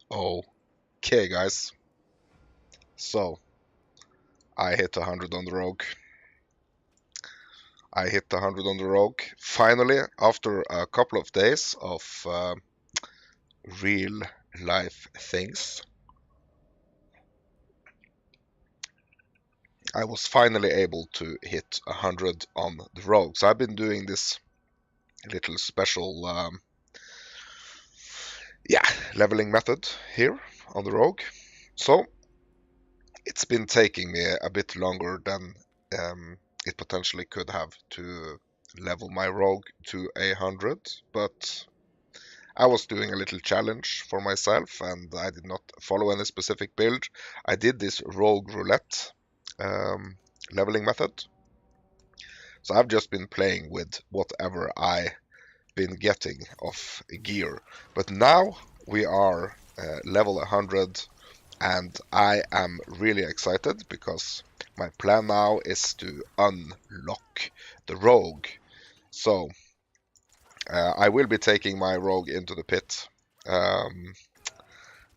Okay, guys. So, I hit 100 on the rogue. I hit 100 on the rogue. Finally, after a couple of days of real life things, I was finally able to hit 100 on the rogue. So I've been doing this little special, leveling method here on the rogue. So it's been taking me a bit longer than it potentially could have to level my rogue to 100, but I was doing a little challenge for myself and I did not follow any specific build. I did this rogue roulette um, leveling method. So I've just been playing with whatever I been getting of gear. But now we are level 100 and I am really excited because my plan now is to unlock the rogue. So I will be taking my rogue into the pit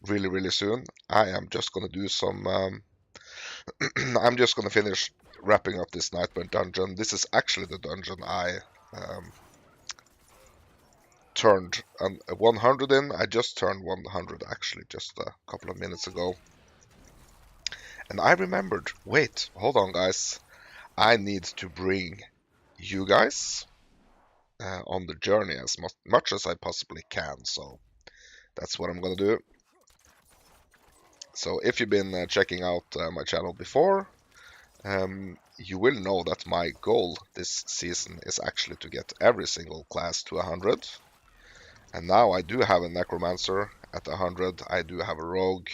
really soon. I am just gonna do some. I'm just gonna finish wrapping up this nightmare dungeon. This is actually the dungeon I um, turned 100 in. I just turned 100 actually just a couple of minutes ago. And I remembered, wait, hold on guys. I need to bring you guys on the journey as much as I possibly can. So that's what I'm gonna do. So if you've been checking out my channel before, you will know that my goal this season is actually to get every single class to 100. And now I do have a Necromancer at 100, I do have a Rogue,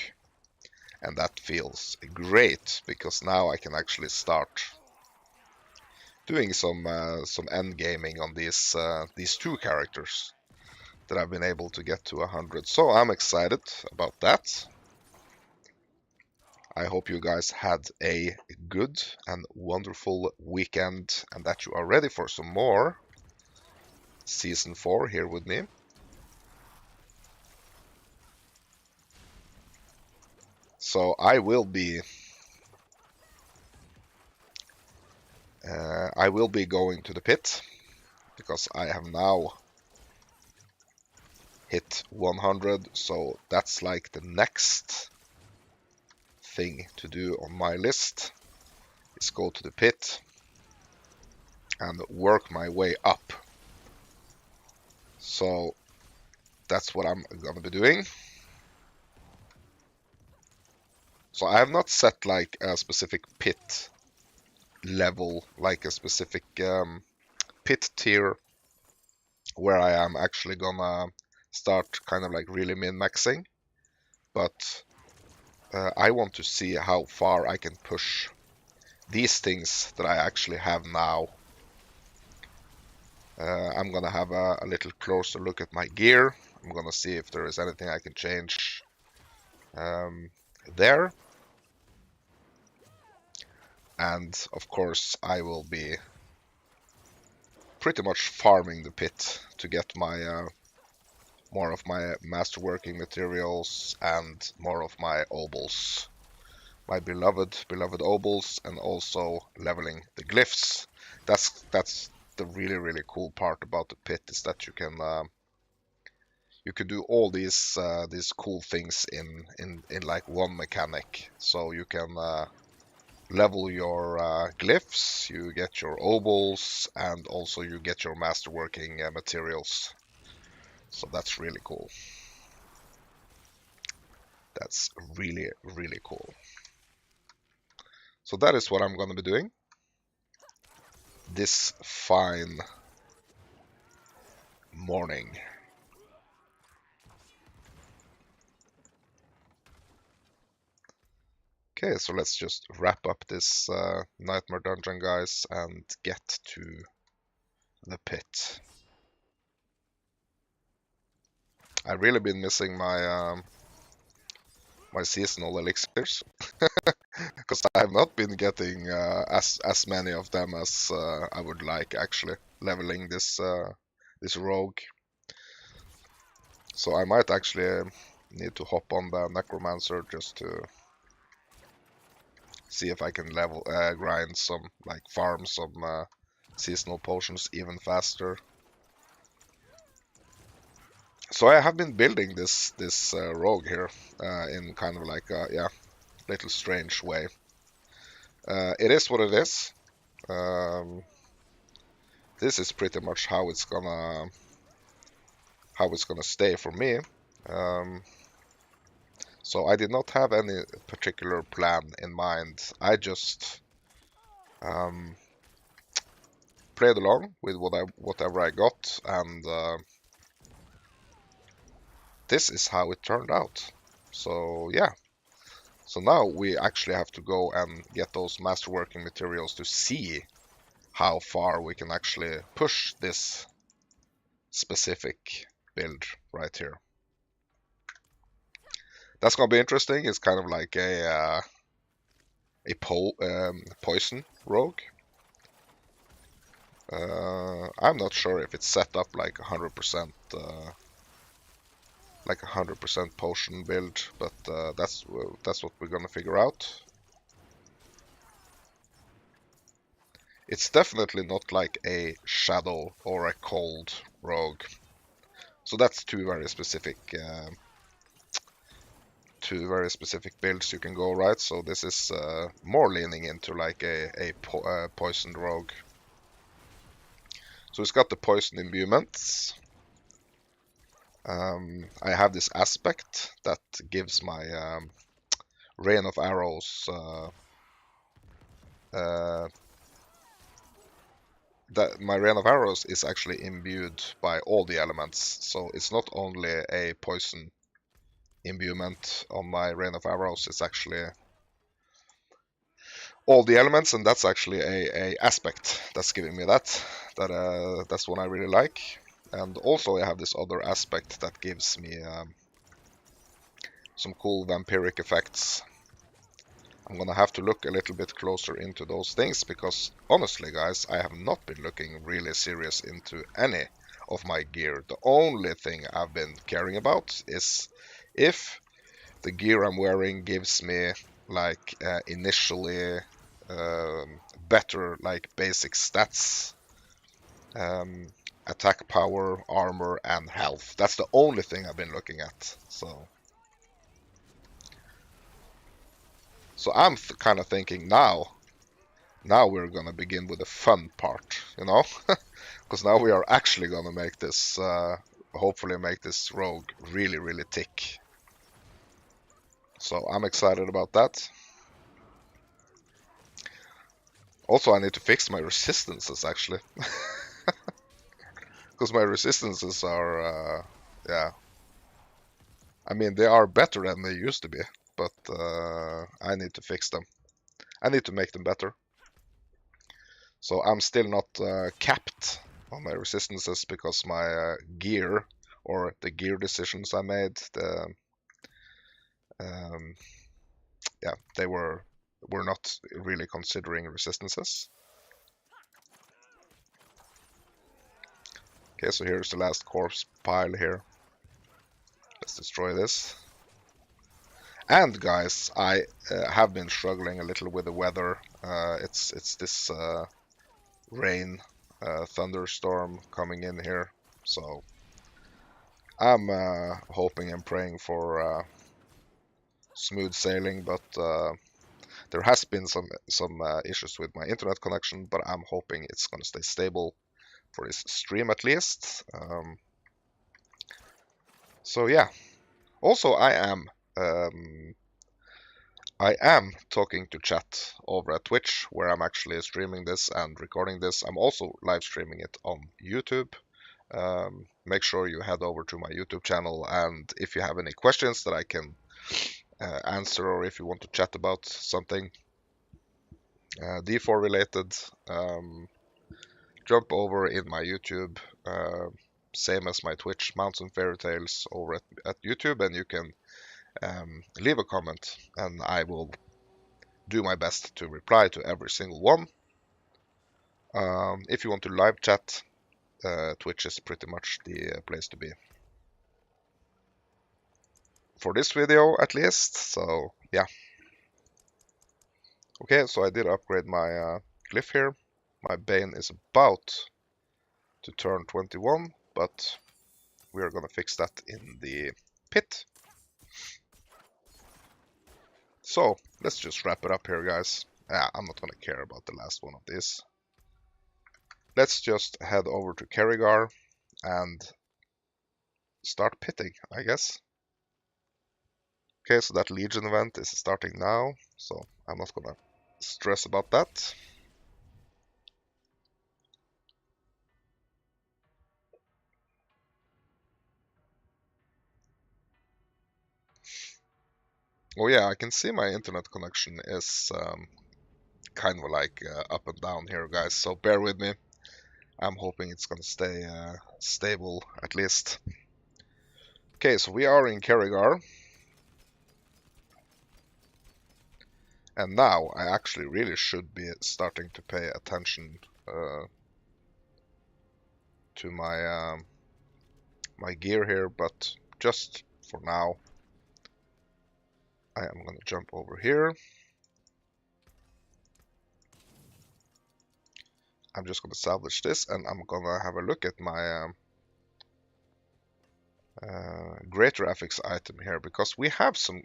and that feels great, because now I can actually start doing some end gaming on these two characters that I've been able to get to 100. So I'm excited about that. I hope you guys had a good and wonderful weekend and that you are ready for some more Season 4 here with me. So I will be going to the pit because I have now hit 100, so that's like the next thing to do on my list is go to the pit and work my way up. So that's what I'm gonna be doing. So I have not set like a specific pit level, like a specific pit tier where I am actually gonna start kind of like really min-maxing, but I want to see how far I can push these things that I actually have now. I'm gonna have a little closer look at my gear. I'm gonna see if there is anything I can change there. And of course I will be pretty much farming the pit to get my more of my masterworking materials and more of my obols, my beloved obols, and also leveling the glyphs. That's the really cool part about the pit, is that you can do all these cool things in like one mechanic. So you can level your glyphs, you get your obols, and also you get your masterworking materials. So that's really cool. That's really cool. So that is what I'm going to be doing this fine morning. Okay, so let's just wrap up this nightmare dungeon, guys, and get to the pit. I've really been missing my my seasonal elixirs because I have not been getting as many of them as I would like, actually, leveling this this rogue. So I might actually Need to hop on the Necromancer just to see if I can grind some, like farm some seasonal potions even faster. So I have been building this rogue here in kind of like a little strange way. It is what it is. This is pretty much how it's gonna stay for me. So I did not have any particular plan in mind. I just played along with whatever I got, and this is how it turned out. So yeah. So now we actually have to go and get those masterworking materials to see how far we can actually push this specific build right here. That's gonna be interesting. It's kind of like a poison rogue. I'm not sure if it's set up like 100%, potion build, but that's what we're gonna figure out. It's definitely not like a shadow or a cold rogue. So that's two very specific builds you can go, right? So this is more leaning into like a poisoned rogue. So it's got the poison imbuements. I have this aspect that gives my rain of arrows that my rain of arrows is actually imbued by all the elements. So it's not only a poison imbuement on my rain of arrows, it's actually all the elements, and that's actually a aspect that's giving me that's one I really like. And also I have this other aspect that gives me some cool vampiric effects. I'm gonna have to look a little bit closer into those things, because honestly guys, I have not been looking really serious into any of my gear. The only thing I've been caring about is if the gear I'm wearing gives me like initially better like basic stats, attack power, armor, and health. That's the only thing I've been looking at. So I'm kind of thinking now we're gonna begin with the fun part, you know, because now we are actually gonna make this, hopefully make this rogue really, really tick. So I'm excited about that. Also, I need to fix my resistances actually, because my resistances are, yeah, I mean they are better than they used to be, but I need to fix them. I need to make them better. So I'm still not capped on my resistances, because my gear, or the gear decisions I made, um, yeah, they were not really considering resistances. Okay, so here's the last corpse pile here. Let's destroy this. And guys, I have been struggling a little with the weather. It's this rain thunderstorm coming in here, so I'm hoping and praying for smooth sailing, but there has been some issues with my internet connection, but I'm hoping it's gonna stay stable for this stream at least. So yeah. Also, I am talking to chat over at Twitch, where I'm actually streaming this and recording this. I'm also live streaming it on YouTube. Make sure you head over to my YouTube channel, and if you have any questions that I can answer, or if you want to chat about something D4 related, jump over in my YouTube, same as my Twitch, Mountain Fairy Tales over at YouTube, and you can leave a comment, and I will do my best to reply to every single one. If you want to live chat, Twitch is pretty much the place to be. for this video at least. So yeah. Okay, so I did upgrade my glyph here. My Bane is about to turn 21, but we are gonna fix that in the pit. So let's just wrap it up here, guys. I'm not gonna care about the last one of these. Let's just head over to Kerrigar and start pitting, I guess. Okay, so that Legion event is starting now, so I'm not gonna stress about that. Oh yeah, I can see my internet connection is kind of like up and down here, guys, so bear with me. I'm hoping it's gonna stay stable at least. Okay, so we are in Kerrigar. And now I actually really should be starting to pay attention to my my gear here, but just for now, I am gonna jump over here. I'm just gonna salvage this, and I'm gonna have a look at my greater affix item here, because we have some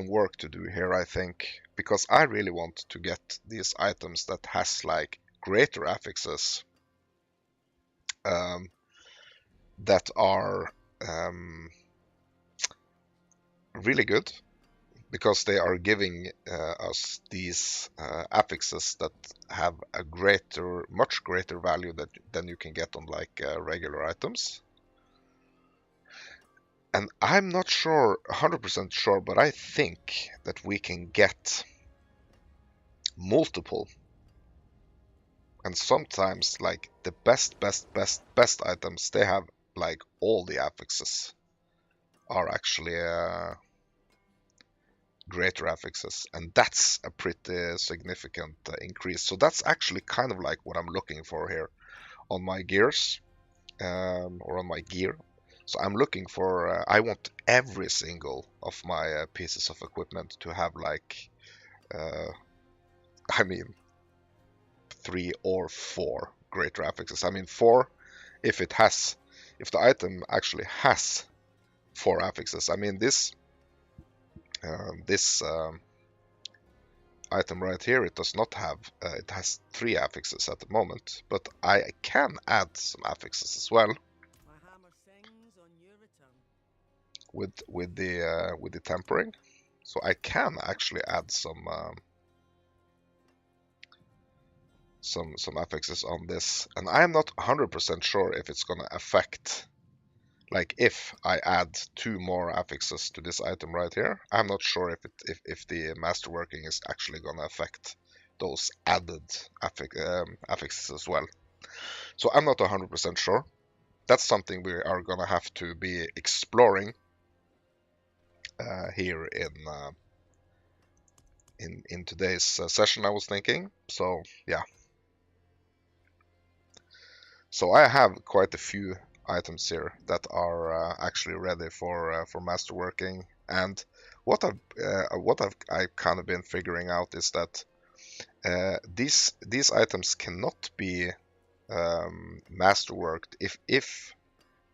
work to do here, I think, because I really want to get these items that has like greater affixes that are really good, because they are giving us these affixes that have a much greater value than you can get on like regular items. And I'm not sure, 100% sure, but I think that we can get multiple. And sometimes, like, the best items, they have, like, all the affixes are actually greater affixes. And that's a pretty significant increase. So that's actually kind of like what I'm looking for here on my gears, or on my gear. So I'm looking for, I want every single of my pieces of equipment to have like, I mean, 3 or 4 greater affixes. I mean 4 if the item actually has 4 affixes. I mean this item right here, it does not have, it has 3 affixes at the moment, but I can add some affixes as well with the tempering. So I can actually add some affixes on this, and I am not 100% sure if it's gonna affect, like if I add 2 more affixes to this item right here, I'm not sure if the masterworking is actually gonna affect those added affixes as well. So I'm not 100% sure. That's something we are gonna have to be exploring here in today's session, I was thinking. So yeah. So I have quite a few items here that are actually ready for masterworking, and what I've kind of been figuring out is that these items cannot be masterworked if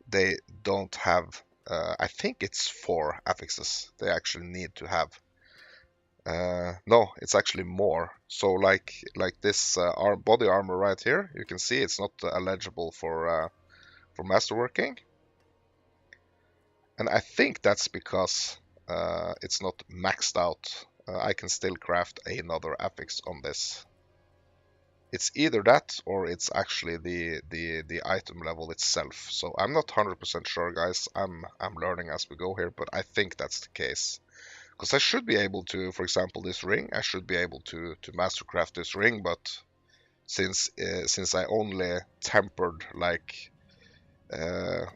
they don't have, I think it's 4 affixes they actually need to have. No, it's actually more. So like this our body armor right here, you can see it's not eligible for masterworking, and I think that's because it's not maxed out. I can still craft another affix on this. It's either that or it's actually the item level itself. So I'm not 100% sure, guys. I'm learning as we go here, but I think that's the case. Because I should be able to, for example, this ring, I should be able to mastercraft this ring, but since I only tempered like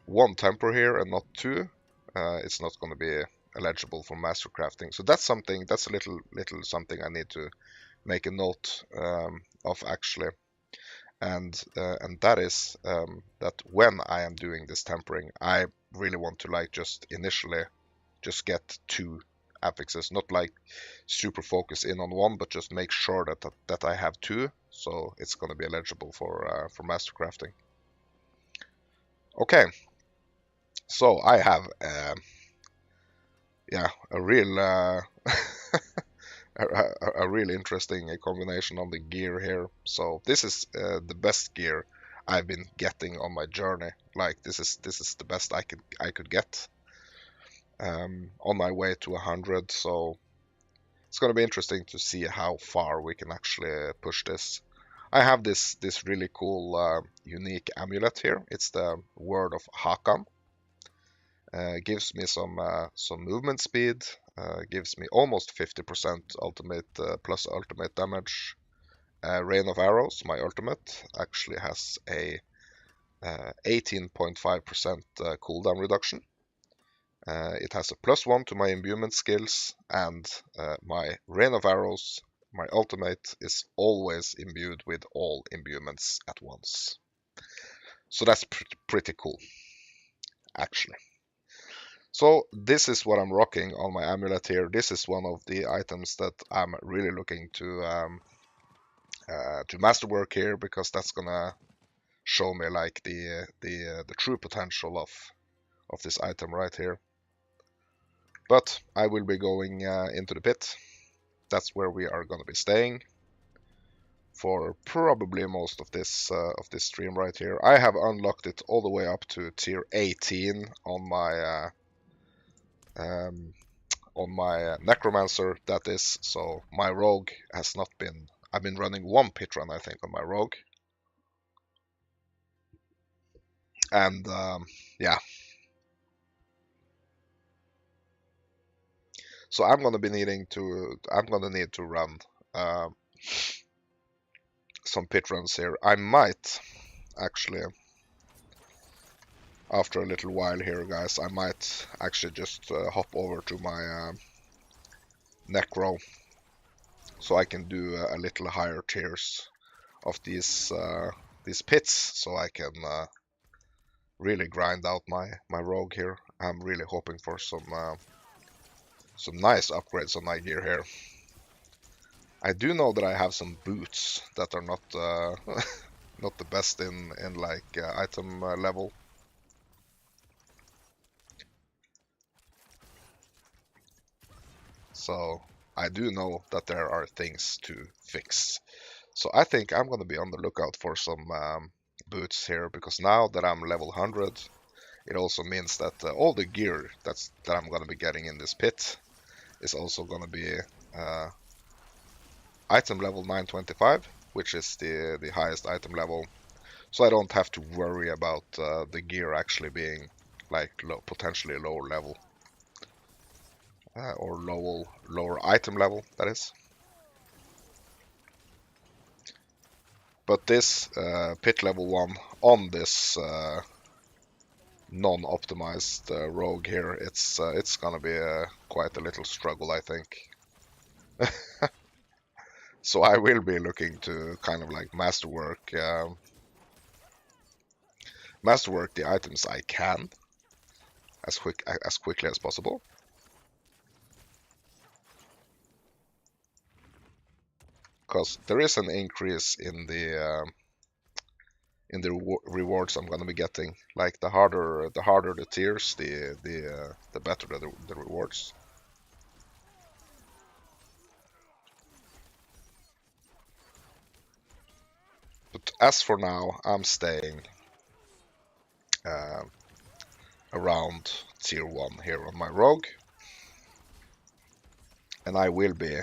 1 temper here and not 2, it's not going to be eligible for mastercrafting. So that's something, that's a little something I need to make a note of actually, and that is that when I am doing this tempering, I really want to like just initially just get 2 affixes, not like super focus in on one, but just make sure that I have 2, so it's going to be eligible for mastercrafting. Okay, so I have yeah, a real a really interesting combination on the gear here. So this is the best gear I've been getting on my journey. Like this is the best I could get on my way to 100. So it's going to be interesting to see how far we can actually push this. I have this really cool unique amulet here. It's the Word of Hakan. Gives me some movement speed. Gives me almost 50% ultimate plus ultimate damage. Rain of Arrows, my ultimate, actually has a 18.5% cooldown reduction. It has a +1 to my imbuement skills, and my Rain of Arrows, my ultimate, is always imbued with all imbuements at once. So that's pretty cool, actually. So this is what I'm rocking on my amulet here. This is one of the items that I'm really looking to masterwork here, because that's gonna show me like the true potential of this item right here. But I will be going into the pit. That's where we are gonna be staying for probably most of this stream right here. I have unlocked it all the way up to tier 18 on my necromancer, that is. So my rogue has not been. I've been running 1 pit run, I think, on my rogue, and yeah. So I'm gonna need to run some pit runs here. I might actually, after a little while here, guys, I might actually just hop over to my necro, so I can do a little higher tiers of these pits, so I can really grind out my rogue here. I'm really hoping for some nice upgrades on my gear here. I do know that I have some boots that are not not the best in like item level. So I do know that there are things to fix. So I think I'm gonna be on the lookout for some boots here, because now that I'm level 100, it also means that all the gear that I'm gonna be getting in this pit is also gonna be item level 925, which is the highest item level. So I don't have to worry about the gear actually being like potentially lower level or lower item level, that is. But this pit level 1 on this non-optimized rogue here, it's gonna be quite a little struggle, I think. So I will be looking to kind of like masterwork the items I can as quickly as possible. Because there is an increase in the rewards I'm gonna be getting. Like the harder the tiers, the better the rewards. But as for now, I'm staying around tier 1 here on my rogue, and I will be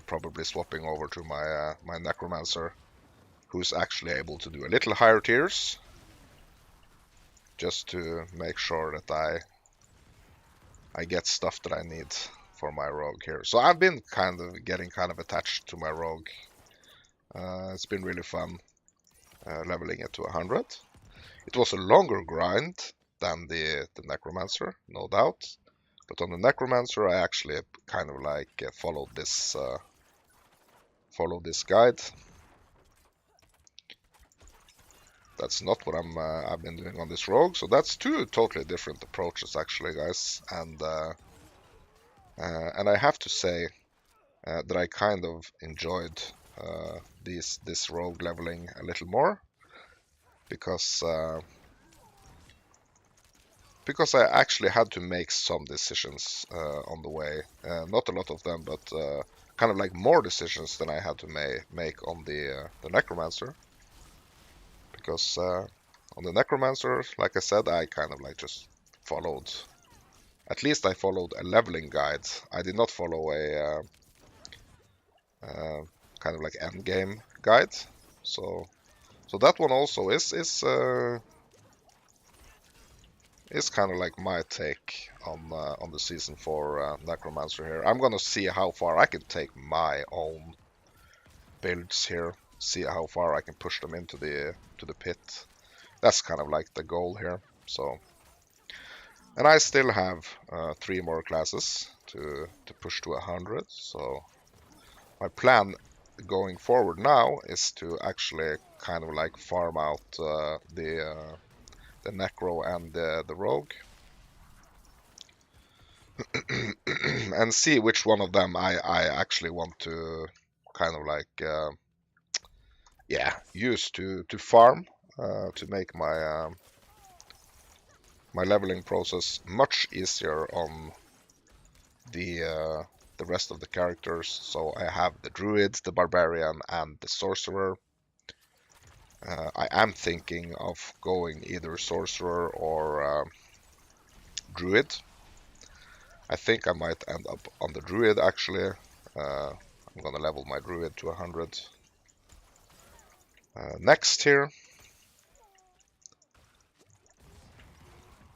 probably swapping over to my necromancer, who's actually able to do a little higher tiers, just to make sure that I get stuff that I need for my rogue here. So I've been getting kind of attached to my rogue. It's been really fun leveling it to 100. It was a longer grind than the necromancer, no doubt. But on the necromancer, I actually kind of like followed this guide. That's not what I've been doing on this rogue. So that's two totally different approaches, actually, guys. And I have to say that I kind of enjoyed this rogue leveling a little more because I actually had to make some decisions on the way. Not a lot of them, but kind of like more decisions than I had to make on the Necromancer. Because on the Necromancer, like I said, I kind of like just followed. At least I followed a leveling guide. I did not follow a kind of like end game guide. So that one also is kind of like my take on the season 4 Necromancer here. I'm gonna see how far I can take my own builds here. See how far I can push them into the pit. That's kind of like the goal here. So, and I still have 3 more classes to push to 100. So my plan going forward now is to actually kind of like farm out the Necro and the Rogue. And see which one of them I actually want to kind of like use to farm to make my my leveling process much easier on the rest of the characters. So I have the Druid, the Barbarian, and the Sorcerer. I am thinking of going either Sorcerer or Druid. I think I might end up on the Druid, actually. I'm gonna level my Druid to 100. Next here.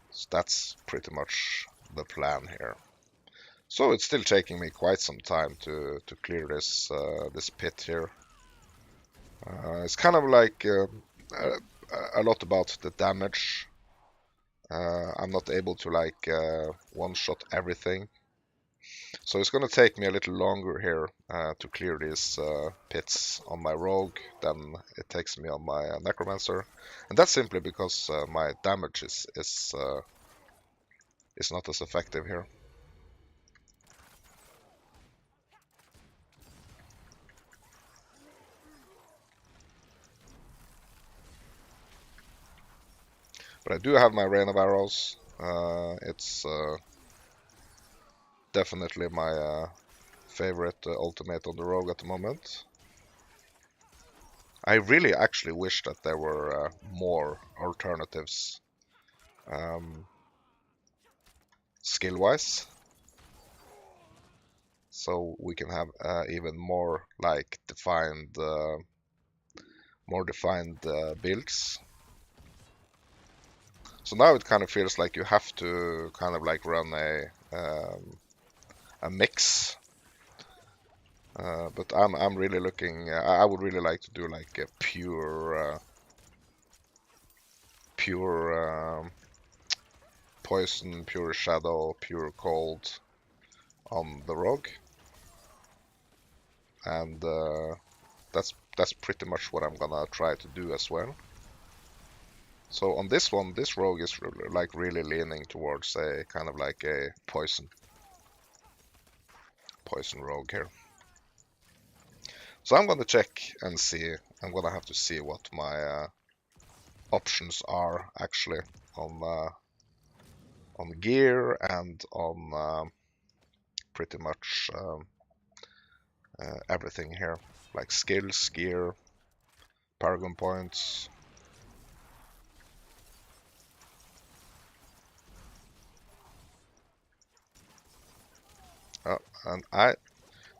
So that's pretty much the plan here. So it's still taking me quite some time to clear this this pit here. It's kind of like a lot about the damage. I'm not able to like one-shot everything. So it's going to take me a little longer here to clear these pits on my rogue than it takes me on my necromancer, and that's simply because my damage is not as effective here. But I do have my rain of arrows. It's definitely my favorite ultimate on the rogue at the moment. I really actually wish that there were more alternatives skill-wise, so we can have even more like defined, builds. So now it kind of feels like you have to kind of like run a mix. But I'm really looking. I would really like to do like a pure poison, pure shadow, pure cold on the rogue, and that's pretty much what I'm gonna try to do as well. So on this one, this rogue is like really leaning towards a kind of like a poison rogue here. So I'm gonna check and see. I'm gonna have to see what my options are actually on gear and on pretty much everything here, like skills, gear, paragon points. And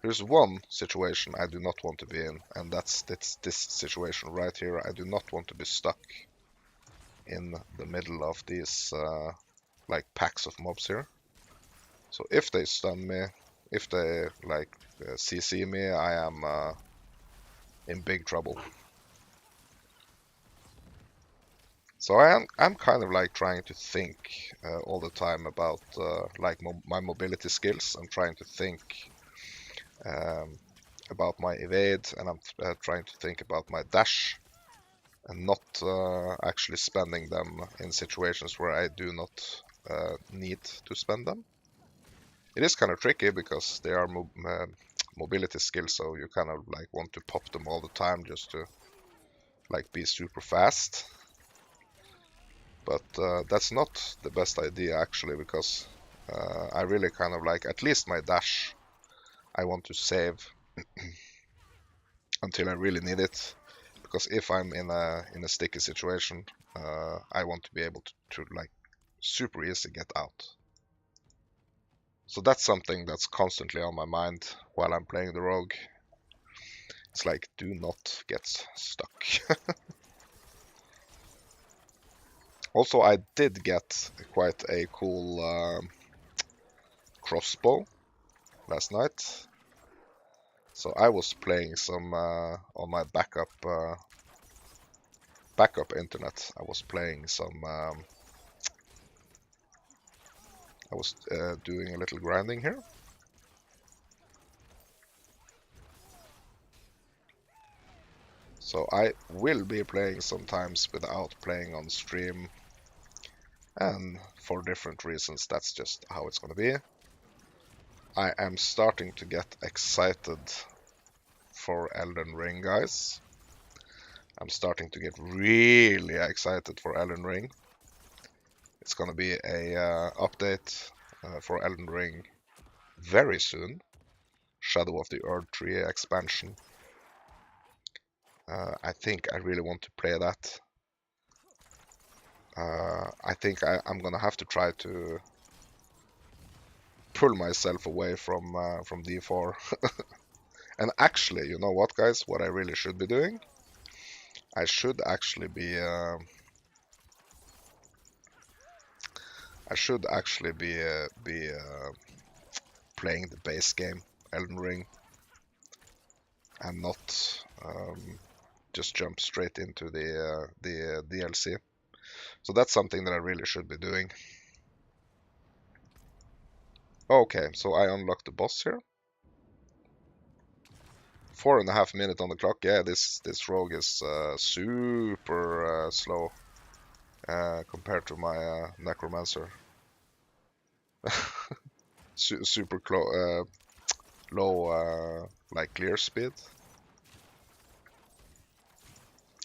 there's one situation I do not want to be in, and that's this situation right here. I do not want to be stuck in the middle of these like packs of mobs here. So if they stun me, if they like CC me, I am in big trouble. So I'm kind of like trying to think all the time about like my mobility skills. I'm trying to think about my evade, and I'm trying to think about my dash. and not actually spending them in situations where I do not need to spend them. It is kind of tricky because they are mobility skills, so you kind of like want to pop them all the time just to like be super fast. But that's not the best idea actually, because I really kind of like, at least my dash, I want to save until I really need it. Because if I'm in a sticky situation, I want to be able to like super easy get out. So that's something that's constantly on my mind while I'm playing the rogue. It's like, do not get stuck. Also, I did get quite a cool crossbow last night. So I was playing some on my backup internet. I was playing some. I was doing a little grinding here. So I will be playing sometimes without playing on stream, and for different reasons, that's just how it's gonna be. I am starting to get excited for Elden Ring, guys. I'm starting to get really excited for Elden Ring. It's gonna be a update for Elden Ring very soon. Shadow of the Erdtree expansion. I think I really want to play that. I think I'm gonna have to try to pull myself away from D4. And actually, you know what, guys? What I really should be doing? I should actually be playing the base game, Elden Ring, and not just jump straight into the DLC. So that's something that I really should be doing. Okay, so I unlocked the boss here. 4.5 minutes on the clock. Yeah, this rogue is super slow compared to my necromancer. Super low like clear speed.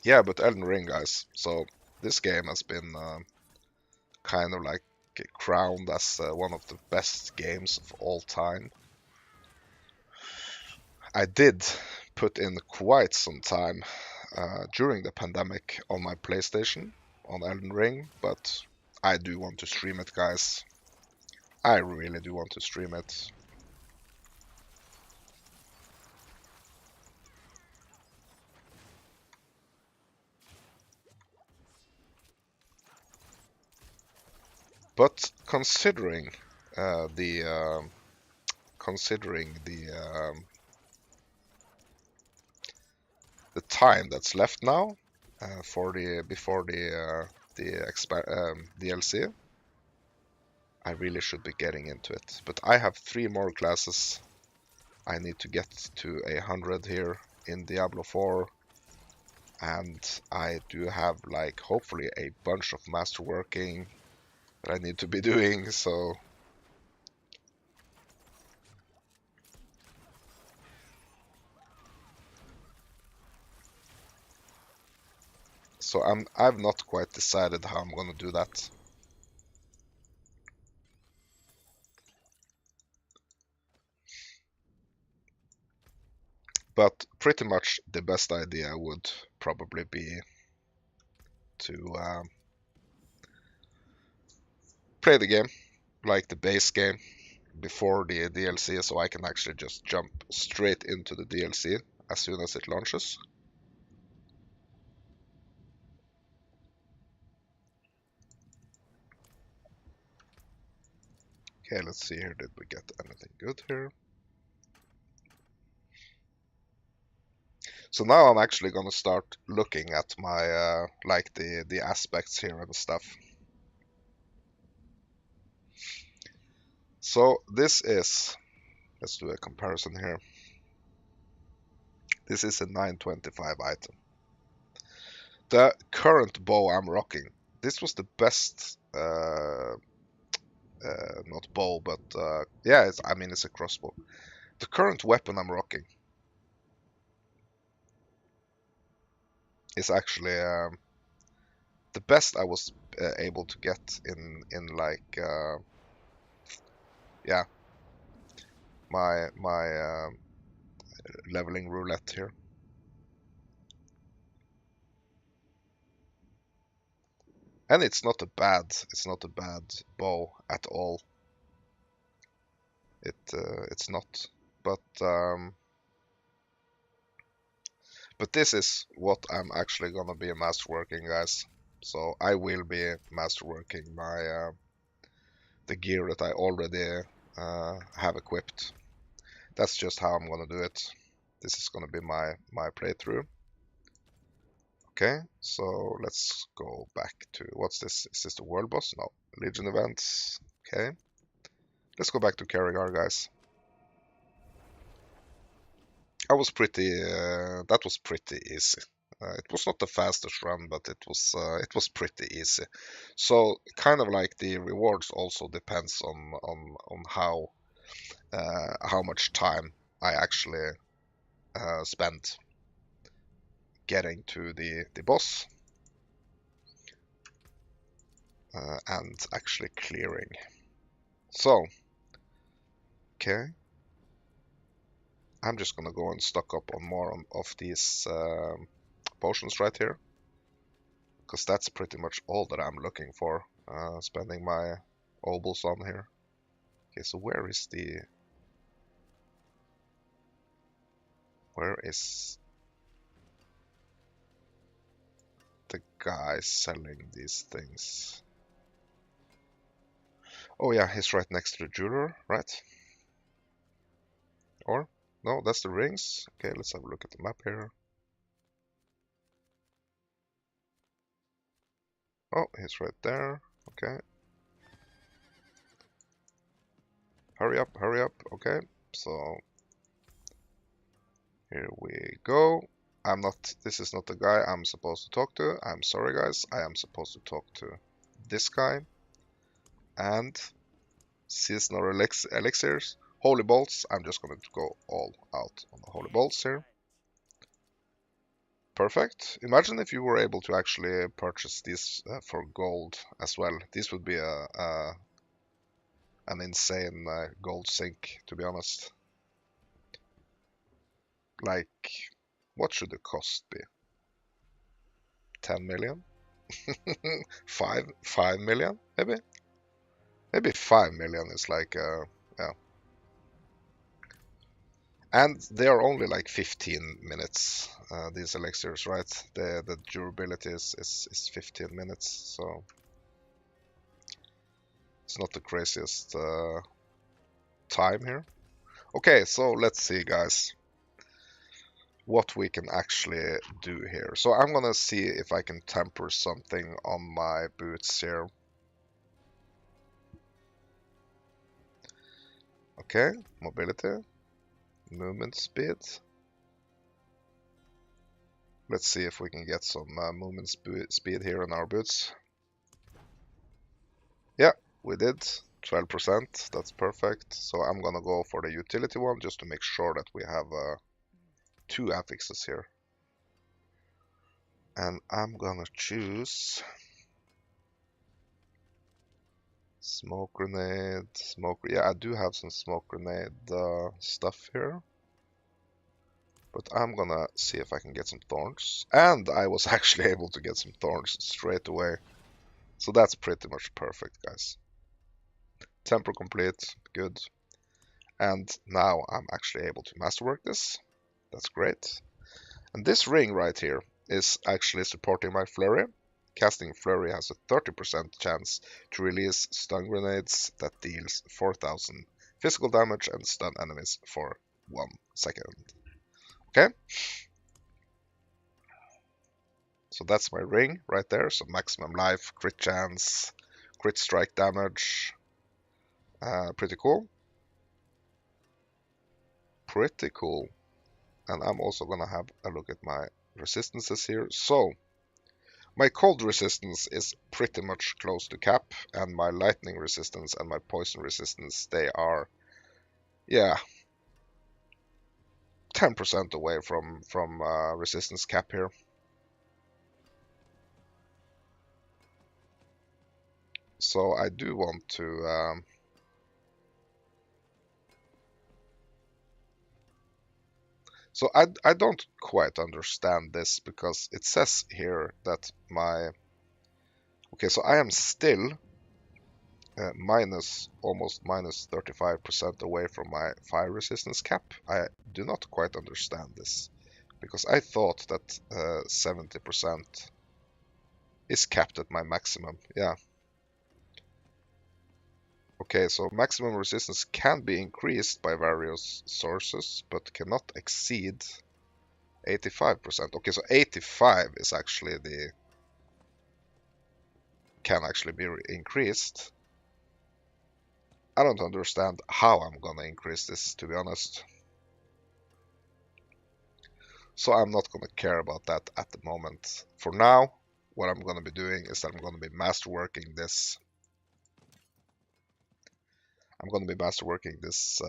Yeah, but Elden Ring, guys. So this game has been kind of like crowned as one of the best games of all time. I did put in quite some time during the pandemic on my PlayStation on Elden Ring, but I do want to stream it, guys. I really do want to stream it. But uh, the uh, considering the time that's left now for the before the DLC, I really should be getting into it. But I have 3 more classes. I need to get to 100 here in Diablo 4, and I do have like hopefully a bunch of masterworking that I need to be doing. So I've not quite decided how I'm gonna do that. But pretty much the best idea would probably be to play the game, like the base game, before the DLC, so I can actually just jump straight into the DLC as soon as it launches. Okay, let's see here. Did we get anything good here? So now I'm actually gonna start looking at my like the aspects here and stuff. So this is, let's do a comparison here. This is a 925 item. The current bow I'm rocking, this was the best, not bow, but yeah, I mean, it's a crossbow. The current weapon I'm rocking is actually the best I was able to get in like yeah, my leveling roulette here. And it's not a bad bow at all. It's not. But but this is what I'm actually gonna be masterworking, guys. So I will be masterworking my the gear that I already have equipped. That's just how I'm gonna do it. This is gonna be my playthrough. Okay, so let's go back to, what's this? Is this the world boss? No, Legion events. Okay, let's go back to Karigar, guys. That was pretty easy. It was not the fastest run, but it was pretty easy. So kind of like the rewards also depends on how much time I actually spent getting to the boss and actually clearing. So okay, I'm just gonna go and stock up on more of these potions right here, because that's pretty much all that I'm looking for. Spending my Obols on here. Okay, so where is the guy selling these things? Oh yeah, he's right next to the jeweler, right? Or no, that's the rings. Okay, let's have a look at the map here. Oh, he's right there. Okay. Hurry up, hurry up. Okay, so here we go. This is not the guy I'm supposed to talk to. I'm sorry, guys. I am supposed to talk to this guy. And seasonal elixirs. Holy bolts. I'm just going to go all out on the holy bolts here. Perfect. Imagine if you were able to actually purchase these for gold as well. This would be an insane gold sink, to be honest. Like, what should the cost be? 10 million? 5 million, maybe? Maybe 5 million is like, yeah. And they are only like 15 minutes, these elixirs, right? The durability is 15 minutes, so it's not the craziest time here. Okay, so let's see, guys, what we can actually do here. So I'm gonna see if I can temper something on my boots here. Okay, mobility, movement speed. Let's see if we can get some movement speed here in our boots. Yeah, we did. 12%, that's perfect. So I'm gonna go for the utility one just to make sure that we have 2 affixes here. And I'm gonna choose smoke grenade, yeah, I do have some smoke grenade stuff here. But I'm gonna see if I can get some thorns. And I was actually able to get some thorns straight away. So that's pretty much perfect, guys. Temper complete, good. And now I'm actually able to masterwork this. That's great. And this ring right here is actually supporting my flurry. Casting flurry has a 30% chance to release stun grenades that deals 4000 physical damage and stun enemies for 1 second. Okay? So that's my ring right there. So maximum life, crit chance, crit strike damage. Pretty cool. Pretty cool. And I'm also gonna have a look at my resistances here. So My cold resistance is pretty much close to cap, and my lightning resistance and my poison resistance, they are, yeah, 10% away from resistance cap here. So I do want to so I don't quite understand this, because it says here that my, okay, so I am still almost minus 35% away from my fire resistance cap. I do not quite understand this, because I thought that 70% is capped at my maximum. Yeah. Okay, so maximum resistance can be increased by various sources, but cannot exceed 85%. Okay, so 85 is actually can actually be increased. I don't understand how I'm gonna increase this, to be honest. So I'm not gonna care about that at the moment. For now, what I'm gonna be doing is that I'm gonna be masterworking this. I'm gonna be masterworking this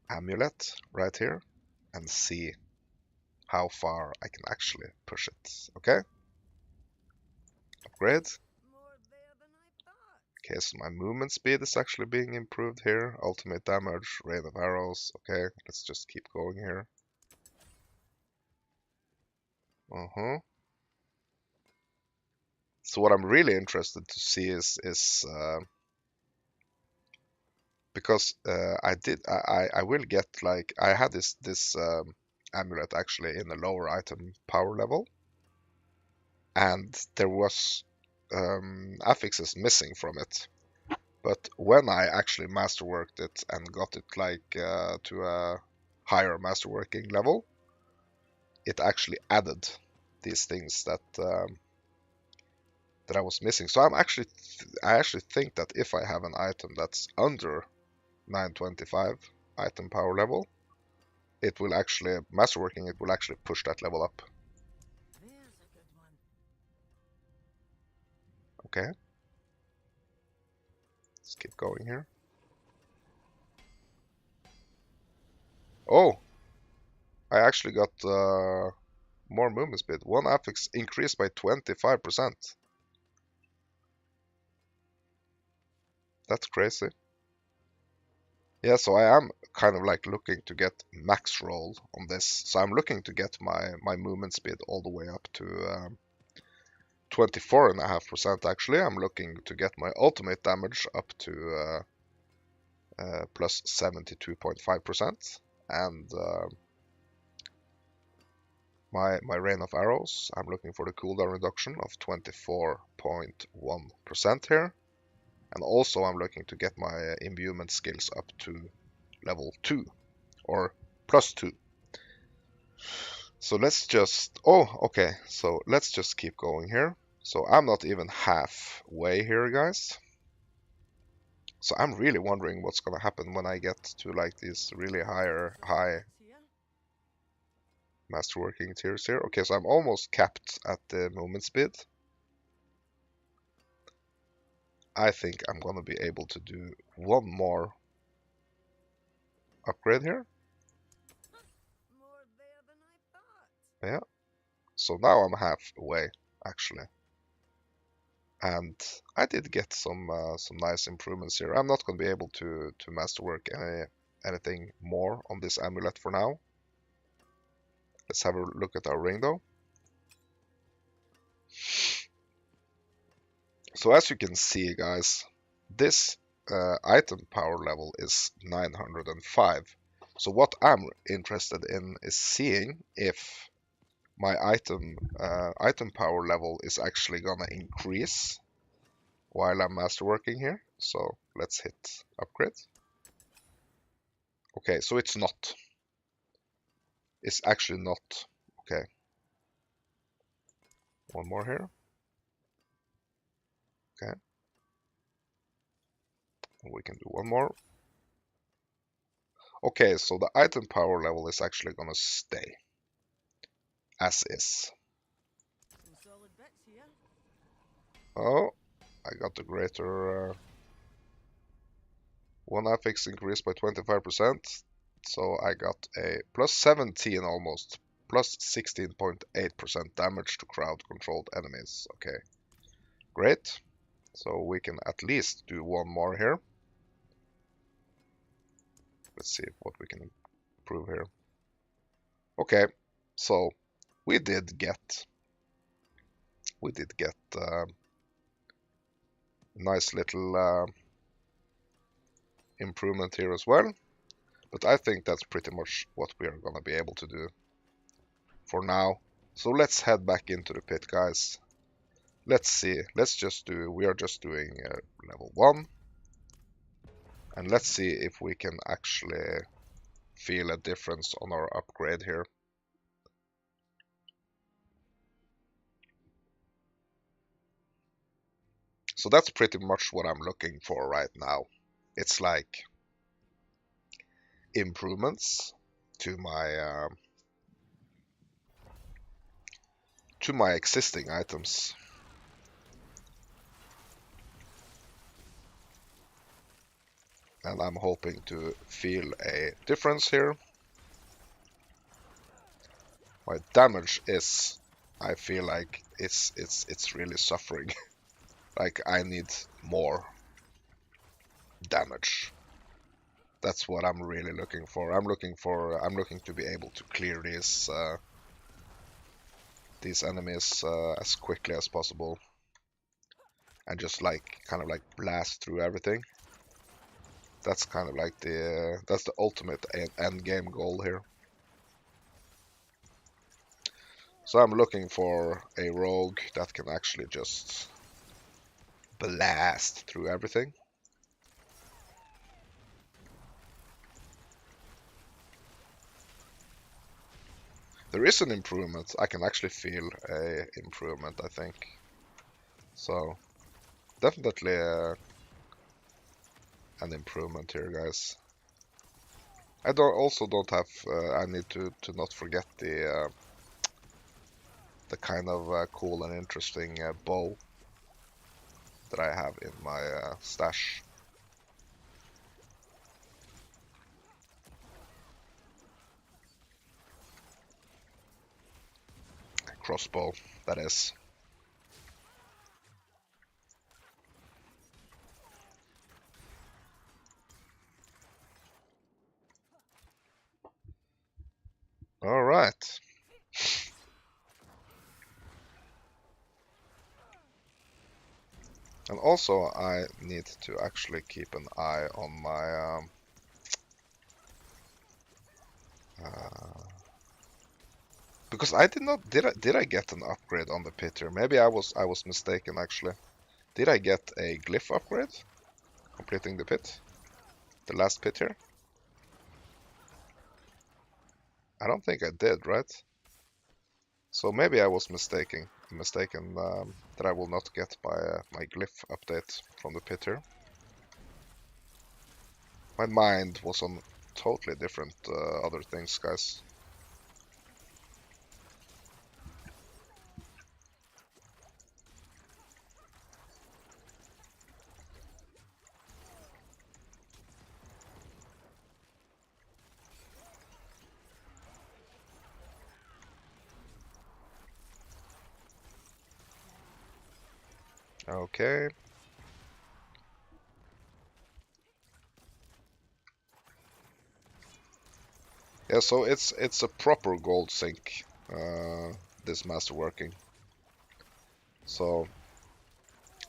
amulet right here and see how far I can actually push it. Okay? Upgrade. Okay, so my movement speed is actually being improved here. Ultimate damage, rain of arrows. Okay, let's just keep going here. So what I'm really interested to see is because I will get, like, I had this amulet actually in a lower item power level, and there was affixes missing from it. But when I actually masterworked it and got it like to a higher masterworking level, it actually added these things that I was missing. So I actually think that if I have an item that's under 925 item power level, it will actually, masterworking it will actually push that level up. Okay, let's keep going here. Oh, I actually got more movement speed. One affix increased by 25%. That's crazy. Yeah, so I am kind of like looking to get max roll on this. So I'm looking to get my movement speed all the way up to 24.5% actually. I'm looking to get my ultimate damage up to plus 72.5%. And my rain of arrows, I'm looking for the cooldown reduction of 24.1% here. And also I'm looking to get my imbuement skills up to level 2 or plus 2. So let's just, oh, okay, so let's just keep going here. So I'm not even halfway here, guys. So I'm really wondering what's gonna happen when I get to like these really high masterworking tiers here. Okay, so I'm almost capped at the movement speed. I think I'm gonna be able to do one more upgrade here. Yeah, so now I'm halfway actually. And I did get some nice improvements here. I'm not going to be able to masterwork anything more on this amulet for now. Let's have a look at our ring though. So as you can see, guys, this item power level is 905. So what I'm interested in is seeing if my item power level is actually gonna increase while I'm masterworking here. So let's hit upgrade. Okay, so it's not. It's actually not. Okay. One more here. Okay. We can do one more. Okay, so the item power level is actually gonna stay. as is. Oh, I got the greater one affix increased by 25%. So I got a plus 17 almost, plus 16.8% damage to crowd controlled enemies. Okay, great. So we can at least do one more here. Let's see what we can improve here. Okay, so we did get nice little improvement here as well. But I think that's pretty much what we are gonna be able to do for now. So let's head back into the pit, guys. Let's see. We are just doing level 1. And let's see if we can actually feel a difference on our upgrade here. So that's pretty much what I'm looking for right now. It's like improvements to my existing items. And I'm hoping to feel a difference here. My damage is, I feel like it's really suffering. Like I need more damage. That's what I'm really looking for. I'm looking to be able to clear these enemies as quickly as possible, and just like kind of like blast through everything. That's kind of like that's the ultimate end game goal here. So I'm looking for a rogue that can actually just blast through everything. There is an improvement. I can actually feel a improvement, I think. So definitely an improvement here, guys. I don't have. I need to not forget the kind of cool and interesting bow that I have in my stash. Crossbow, that is. All right. And also, I need to actually keep an eye on my because I did not did I get an upgrade on the pit here? Maybe I was mistaken actually. Did I get a glyph upgrade completing the pit? The last pit here? I don't think I did, right? So maybe I was mistaken that I will not get my glyph update from the pit here. My mind was on totally different other things, guys. Okay. Yeah, so it's a proper gold sink, this masterworking. So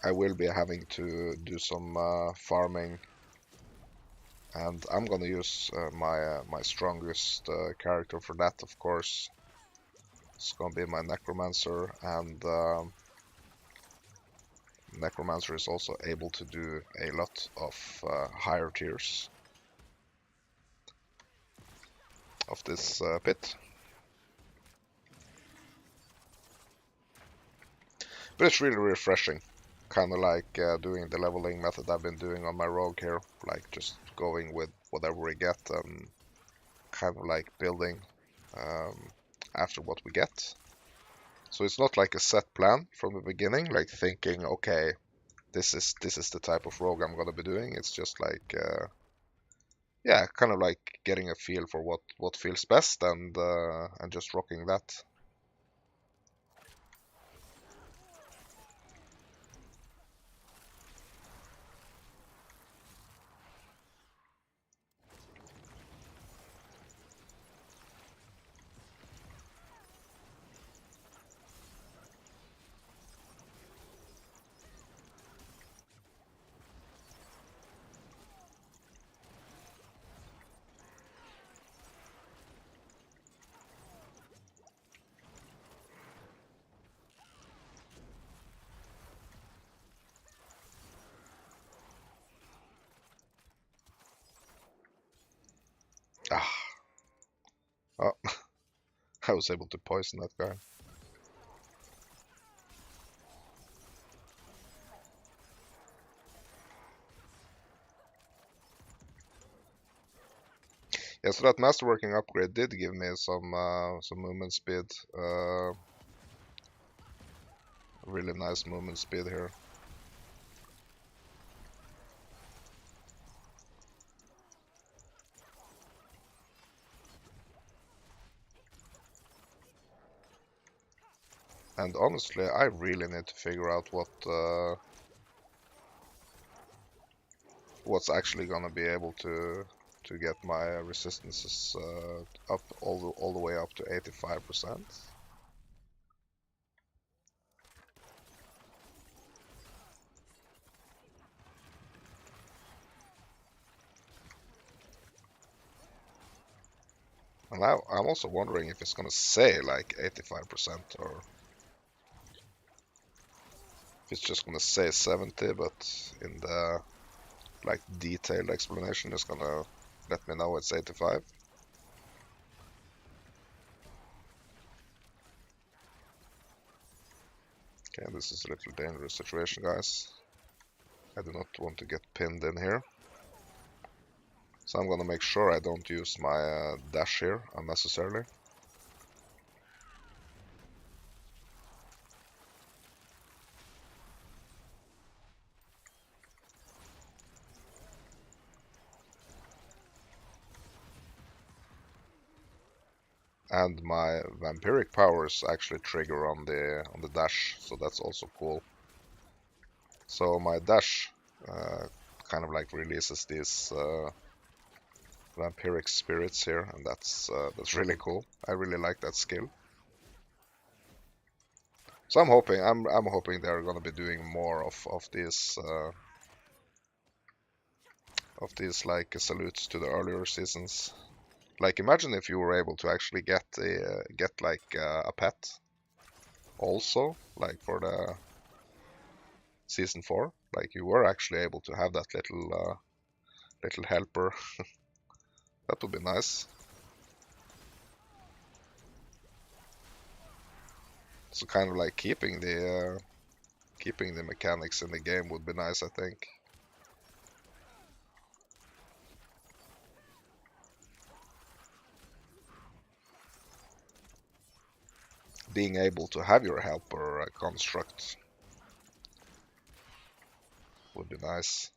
I will be having to do some farming, and I'm gonna use my strongest character for that, of course. It's gonna be my necromancer, and necromancer is also able to do a lot of higher tiers of this pit. But it's really refreshing, kind of like doing the leveling method I've been doing on my rogue here, like just going with whatever we get and kind of like building. after what we get. So it's not like a set plan from the beginning, like thinking, okay, this is the type of rogue I'm gonna be doing. It's just like, yeah, kind of like getting a feel for what feels best and just rocking that. Ah, oh, I was able to poison that guy. Yeah, so that masterworking upgrade did give me some movement speed. Really nice movement speed here. And honestly, I really need to figure out what's actually gonna be able to get my resistances up all the way up to 85%. And I'm also wondering if it's gonna say like 85% or if it's just gonna say 70, but in the like detailed explanation it's gonna let me know it's 85. Okay, this is a little dangerous situation, guys. I do not want to get pinned in here. So I'm gonna make sure I don't use my dash here unnecessarily. And my vampiric powers actually trigger on the dash, so that's also cool. So my dash kind of like releases these vampiric spirits here, and that's really cool. I really like that skill. So I'm hoping they're gonna be doing more of these like salutes to the earlier seasons. Like imagine if you were able to actually get like a pet also, like for the season 4, like you were actually able to have that little helper. That would be nice. So kind of like keeping the mechanics in the game would be nice, I think. Being able to have your helper construct would be nice.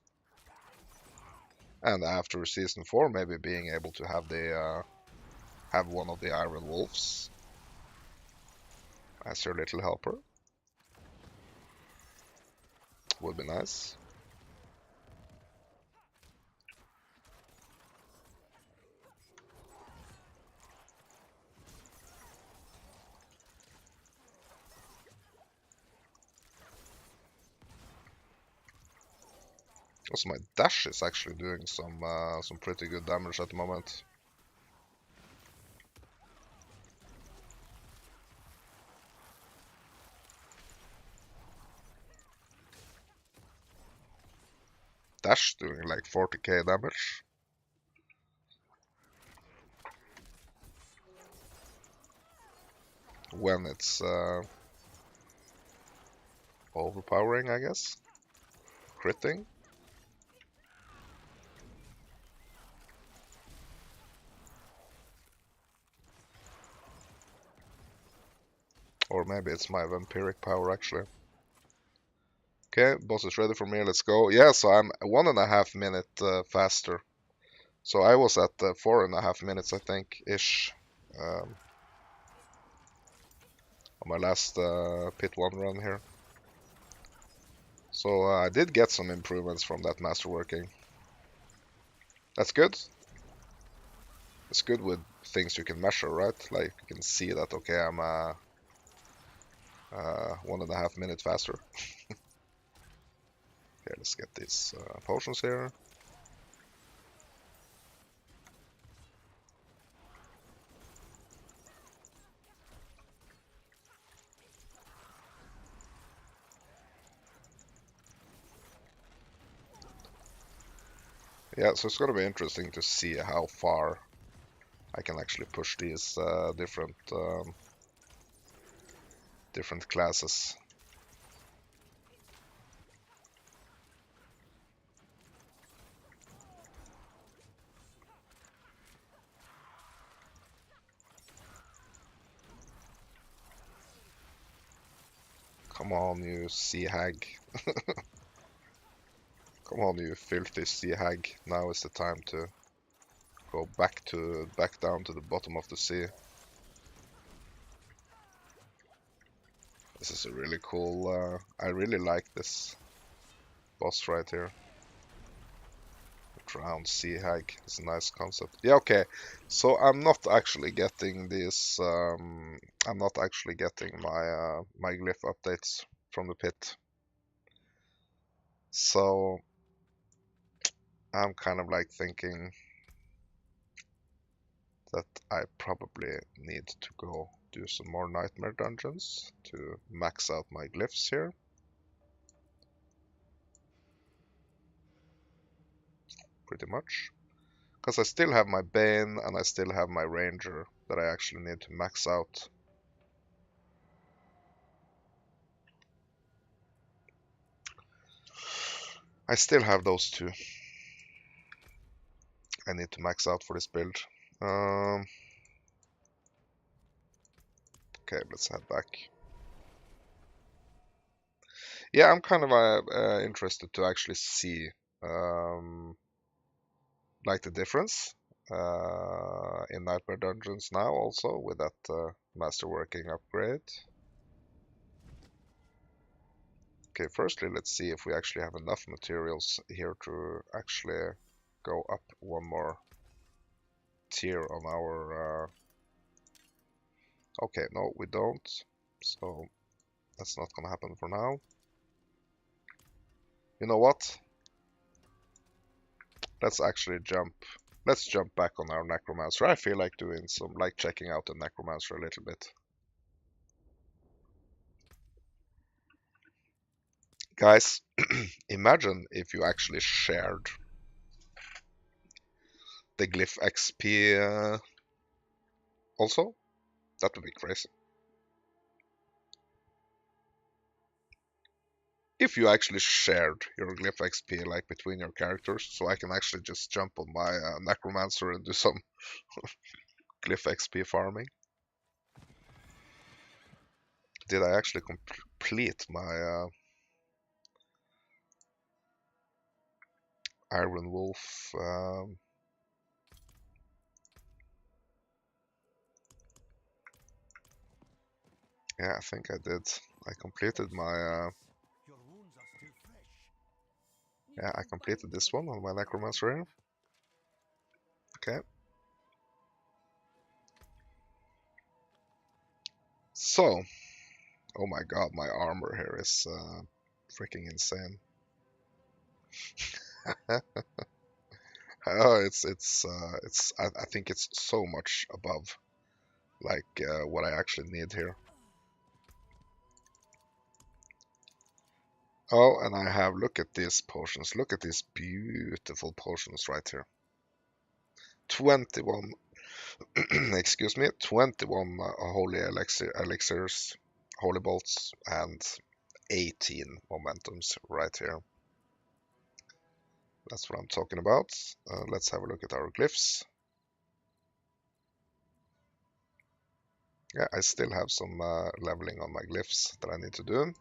And after season 4, maybe being able to have the have one of the Iron Wolves as your little helper would be nice. Also, my dash is actually doing some pretty good damage at the moment. Dash doing like 40k damage. When it's overpowering, I guess. Critting. Or maybe it's my vampiric power, actually. Okay, boss is ready for me, let's go. Yeah, so I'm 1.5 minute faster. So I was at 4.5 minutes, I think, ish, on my last Pit 1 run here. So I did get some improvements from that masterworking. That's good. It's good with things you can measure, right? Like you can see that, okay, I'm 1.5 minutes faster. Okay, let's get these potions here. Yeah, so it's gonna be interesting to see how far I can actually push these different classes. Come on, you sea hag. Come on, you filthy sea hag. Now is the time to go back down to the bottom of the sea. This is a really cool. I really like this boss right here. Drowned sea hag. It's a nice concept. Yeah, okay. So I'm not actually getting this. I'm not actually getting my glyph updates from the pit. So I'm kind of like thinking that I probably need to go do some more nightmare dungeons to max out my glyphs here. Pretty much. Because I still have my Bane and I still have my Ranger that I actually need to max out. I still have those two I need to max out for this build. Okay, let's head back. Yeah, I'm kind of interested to actually see like the difference in Nightmare Dungeons now also with that Masterworking upgrade. Okay, firstly, let's see if we actually have enough materials here to actually go up one more tier on our... Okay, no, we don't. So that's not gonna happen for now. You know what? Let's actually jump. Let's jump back on our Necromancer. I feel like doing some, like checking out the Necromancer a little bit. Guys, imagine if you actually shared the Glyph XP also. That would be crazy. If you actually shared your Glyph XP like between your characters, so I can actually just jump on my Necromancer and do some Glyph XP farming. Did I actually complete my Iron Wolf? Yeah, I think I did. I completed my... yeah, I completed this one on my Necromancer here. Okay. So, oh my god, my armor here is freaking insane. Oh, I think it's so much above like what I actually need here. Oh, and I have, look at these potions. Look at these beautiful potions right here. 21, excuse me, 21 holy elixirs, holy bolts, and 18 momentums right here. That's what I'm talking about. Let's have a look at our glyphs. Yeah, I still have some leveling on my glyphs that I need to do.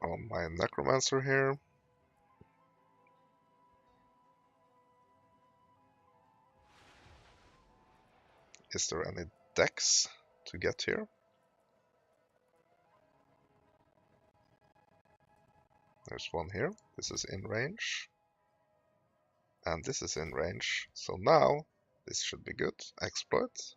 On my necromancer here. Is there any decks to get here? There's one here. This is in range. And this is in range. So now this should be good. Exploit.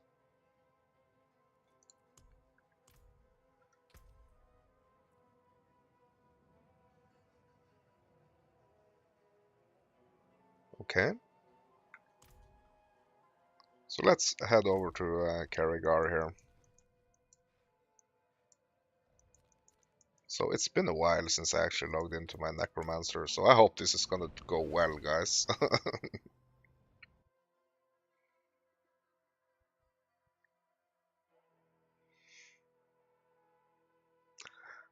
Okay. So let's head over to Carragher here. So it's been a while since I actually logged into my necromancer, so I hope this is gonna go well, guys.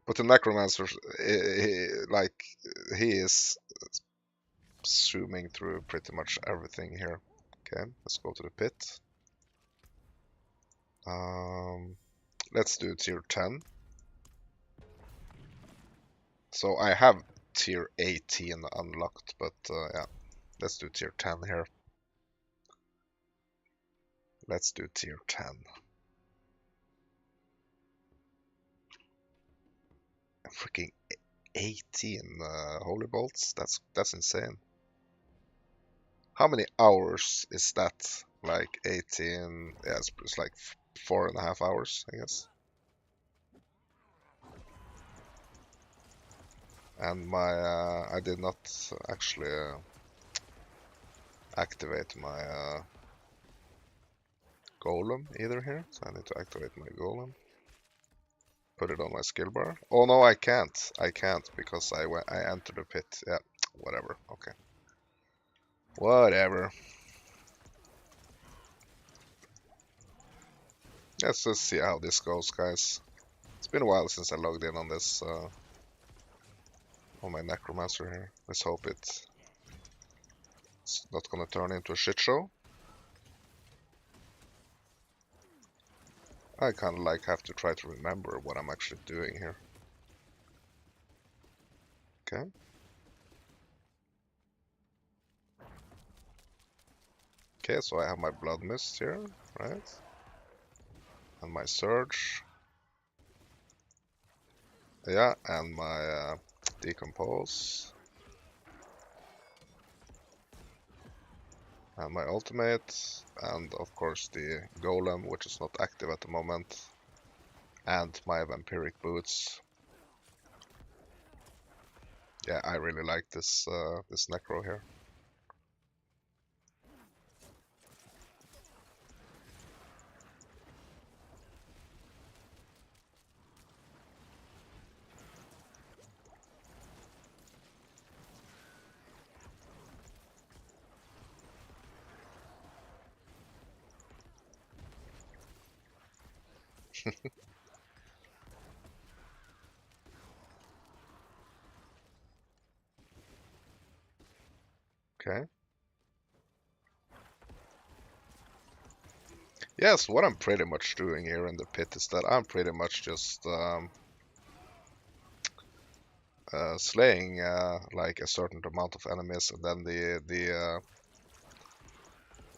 But the necromancer, he is zooming through pretty much everything here. Okay, let's go to the pit. Let's do tier 10. So I have tier 18 unlocked, but yeah, let's do tier 10 here. Let's do tier 10. Freaking 18 holy bolts. That's insane. How many hours is that? Like 18? Yeah, it's like 4.5 hours, I guess. And my I did not actually activate my golem either here, so I need to activate my golem. Put it on my skill bar. Oh no, I can't. I can't because I entered the pit. Yeah, whatever. Okay. Whatever. Let's just see how this goes, guys. It's been a while since I logged in on this, on my necromancer here. Let's hope it's not gonna turn into a shit show. I kind of like have to try to remember what I'm actually doing here. Okay. Okay, so I have my blood mist here, right? And my surge. Yeah, and my decompose. And my ultimate, and of course the golem, which is not active at the moment, and my vampiric boots. Yeah, I really like this this necro here. Okay. Yes, what I'm pretty much doing here in the pit is that I'm pretty much just slaying like a certain amount of enemies, and then the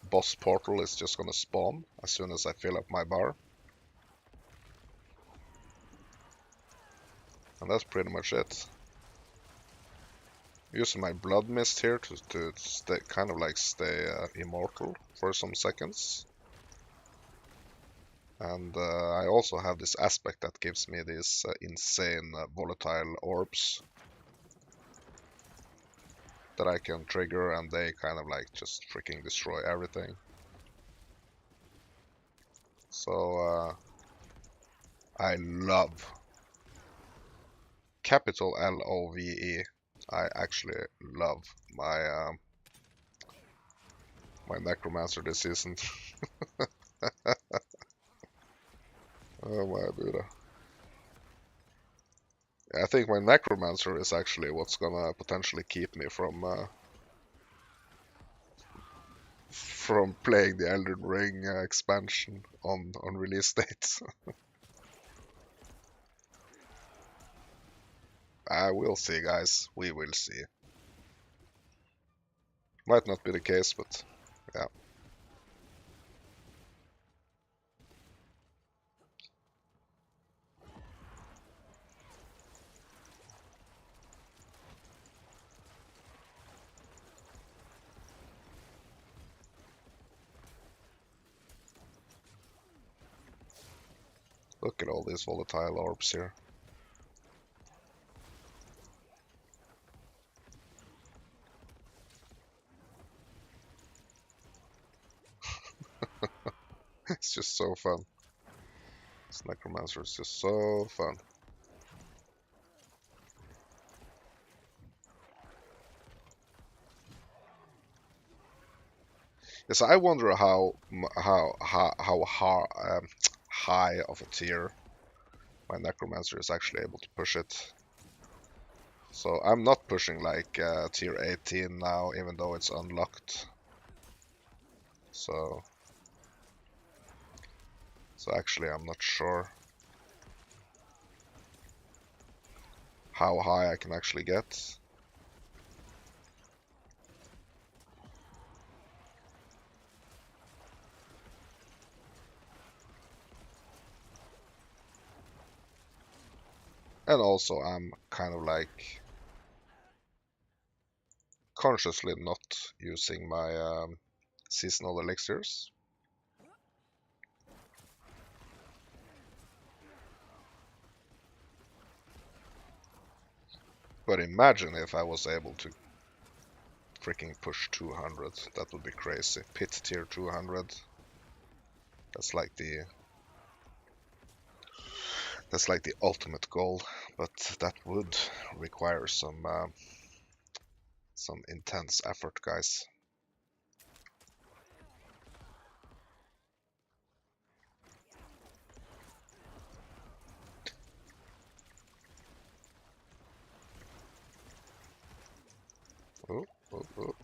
boss portal is just gonna spawn as soon as I fill up my bar. And that's pretty much it. Using my blood mist here to stay, kind of like stay immortal for some seconds. And I also have this aspect that gives me these insane volatile orbs that I can trigger, and they kind of like just freaking destroy everything. So I love capital Love. I actually love my my necromancer this season. Oh my Buddha. I think my necromancer is actually what's gonna potentially keep me from from playing the Elden Ring expansion on release date. We'll see, guys. We will see. Might not be the case, but yeah. Look at all these volatile orbs here. It's just so fun. This necromancer is just so fun. Yes, I wonder how high of a tier my necromancer is actually able to push it. So I'm not pushing like tier 18 now, even though it's unlocked. So actually I'm not sure how high I can actually get. And also I'm kind of like consciously not using my seasonal elixirs. But imagine if I was able to freaking push 200. That would be crazy. Pit tier 200. That's like the ultimate goal, but that would require some intense effort, guys. Oh, oh, oh.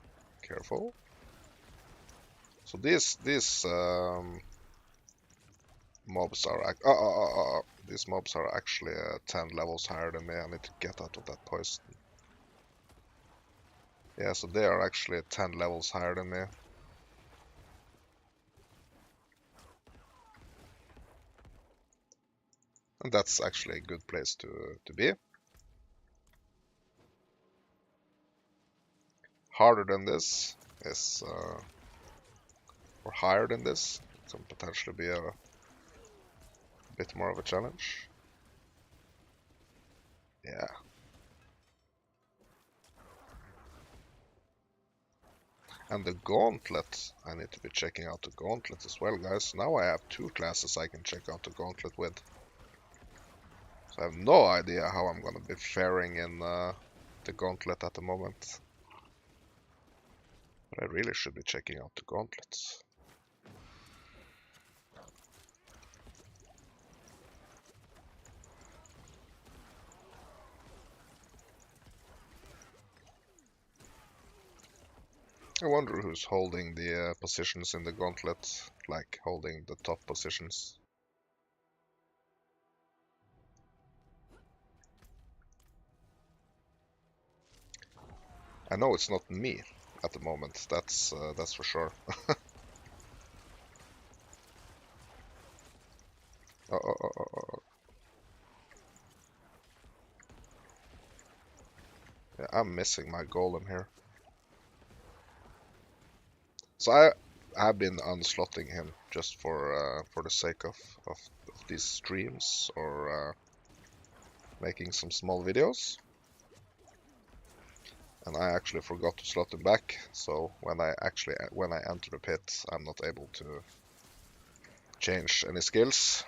Careful. So these mobs are these mobs are actually 10 levels higher than me. I need to get out of that poison. Yeah, so they are actually 10 levels higher than me. And that's actually a good place to be. Harder than this is, or higher than this, can potentially be a bit more of a challenge. Yeah. And the gauntlet, I need to be checking out the gauntlet as well, guys. Now I have 2 classes I can check out the gauntlet with. So I have no idea how I'm gonna be faring in the gauntlet at the moment. But I really should be checking out the gauntlets. I wonder who's holding the positions in the gauntlet, like holding the top positions. I know it's not me at the moment, that's for sure. Yeah, I'm missing my golem here. So I have been unslotting him just for the sake of these streams or making some small videos. And I actually forgot to slot him back, so when I enter the pit, I'm not able to change any skills.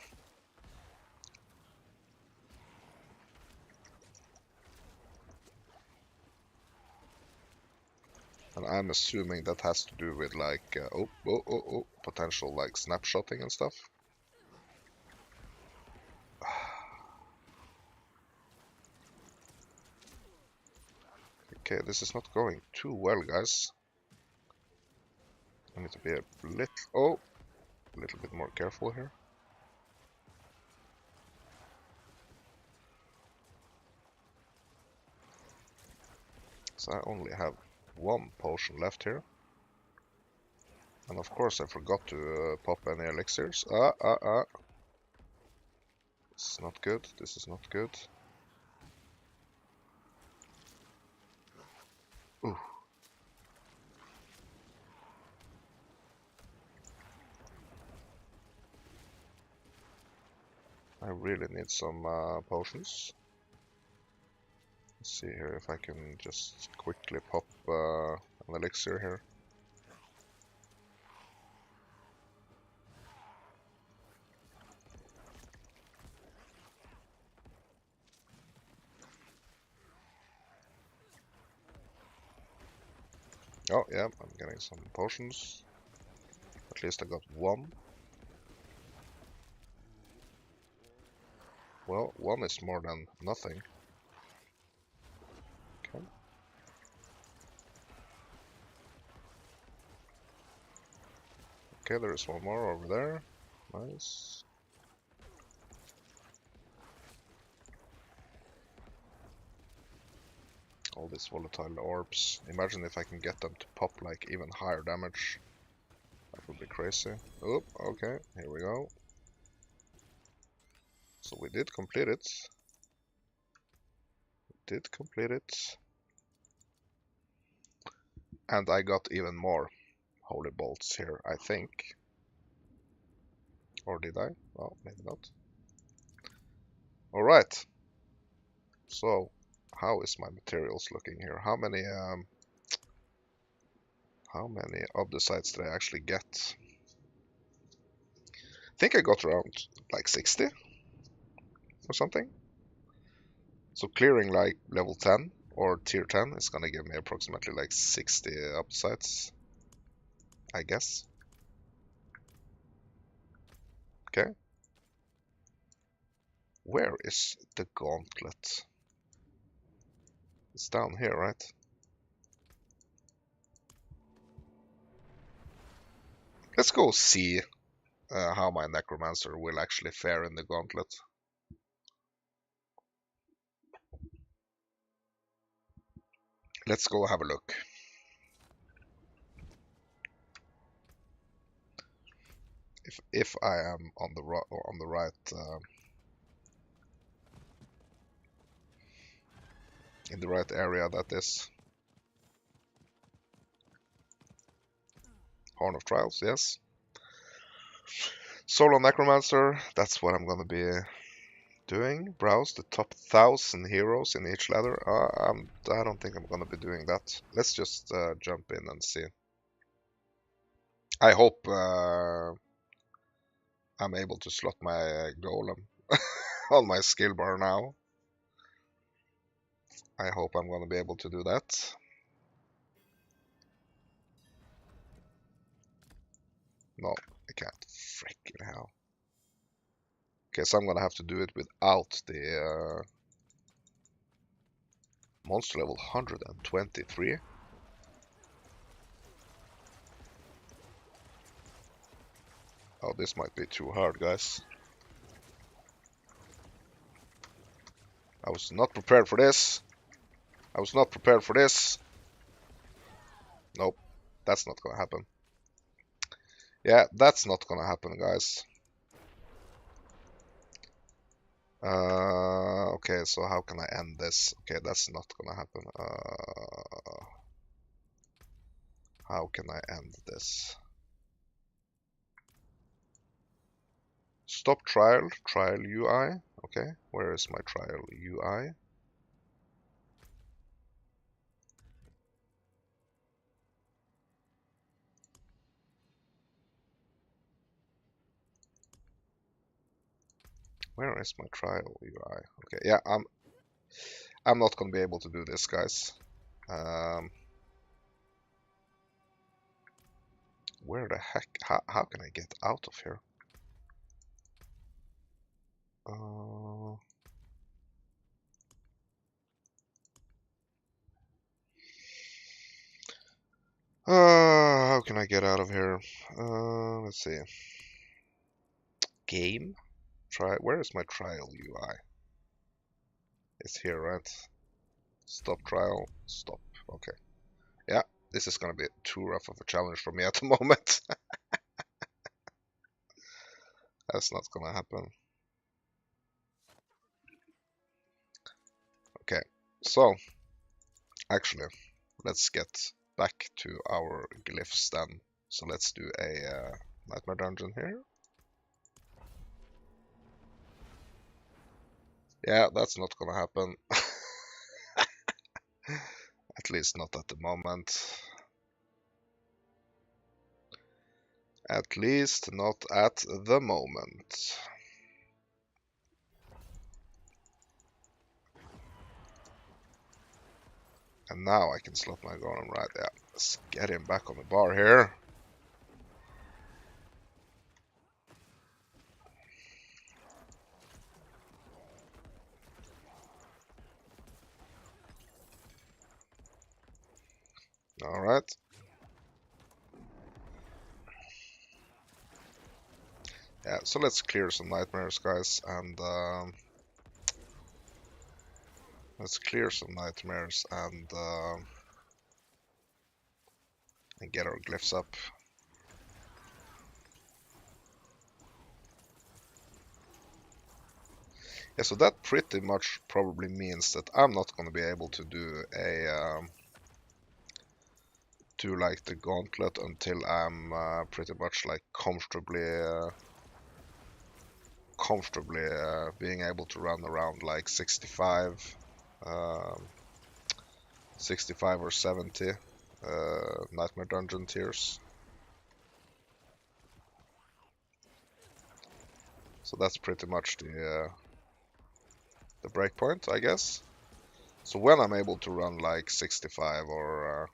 And I'm assuming that has to do with like potential like snapshotting and stuff. Okay, this is not going too well, guys. I need to be a little bit more careful here. So I only have one potion left here. And of course I forgot to pop any elixirs. This is not good. This is not good. Ooh. I really need some potions. Let's see here if I can just quickly pop an elixir here. Oh yeah, I'm getting some potions. At least I got one. Well, one is more than nothing. Okay. Okay, there is one more over there. Nice. All these volatile orbs. Imagine if I can get them to pop like even higher damage. That would be crazy. Oh, okay, here we go. So we did complete it. And I got even more holy bolts here, I think. Or did I? Well, maybe not. Alright. So, how is my materials looking here? How many of the sites did I actually get? I think I got around like 60 or something. So clearing like level 10 or tier 10 is gonna give me approximately like 60 upsides, I guess. Okay. Where is the gauntlet? It's down here, right? Let's go see how my necromancer will actually fare in the gauntlet. Let's go have a look. If I am on the right in the right area, that is. Horn of Trials, yes. Solo Necromancer, that's what I'm gonna be doing. Browse the top 1,000 heroes in each ladder. I don't think I'm gonna be doing that. Let's just jump in and see. I hope I'm able to slot my golem on my skill bar now. I hope I'm gonna be able to do that. No, I can't. Freaking hell. Okay, so I'm gonna have to do it without the monster level 123. Oh, this might be too hard, guys. I was not prepared for this. Nope, that's not gonna happen. Yeah, that's not gonna happen, guys. Okay, so how can I end this? Okay, that's not gonna happen. How can I end this? Stop trial UI. Okay, where is my trial UI? Where is my trial UI? Okay, yeah, I'm not gonna be able to do this, guys. Where the heck? How can I get out of here? How can I get out of here? Let's see. Game? Try. Where is my trial UI? It's here, right? Stop trial. Stop. Okay. Yeah, this is gonna be too rough of a challenge for me at the moment. That's not gonna happen. Okay, so actually, let's get back to our glyphs then. So let's do a nightmare dungeon here. Yeah, that's not gonna happen. At least not at the moment. At least not at the moment. And now I can slot my golem right there. Let's get him back on the bar here. Alright. Yeah, so let's clear some nightmares, guys, and let's clear some nightmares and get our glyphs up. Yeah, so that pretty much probably means that I'm not going to be able to do a do like the gauntlet until I'm pretty much like comfortably being able to run around like 65 65 or 70 nightmare dungeon tiers. So that's pretty much the breakpoint, I guess. So when I'm able to run like 65 or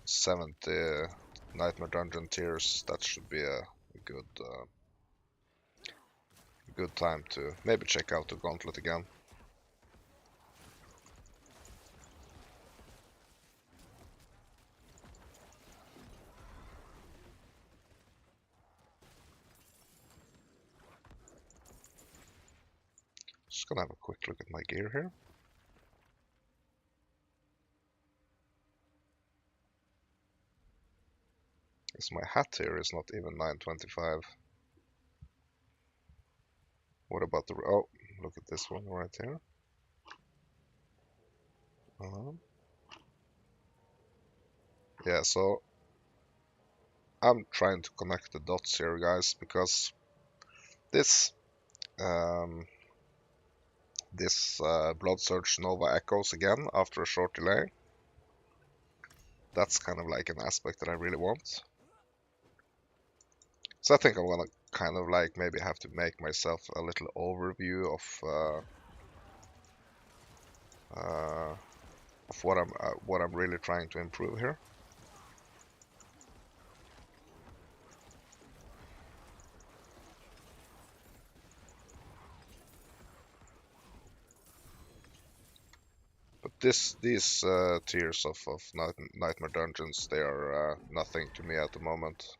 70 nightmare dungeon tiers, that should be a good time to maybe check out the gauntlet again. Just gonna have a quick look at my gear here. Because my hat here is not even 925. What about the... oh, look at this one right here. Yeah, so I'm trying to connect the dots here, guys, because this Blood Surge Nova echoes again after a short delay. That's kind of like an aspect that I really want. So I think I'm gonna kind of like maybe have to make myself a little overview of what I'm really trying to improve here. But these tiers of nightmare dungeons, they are nothing to me at the moment.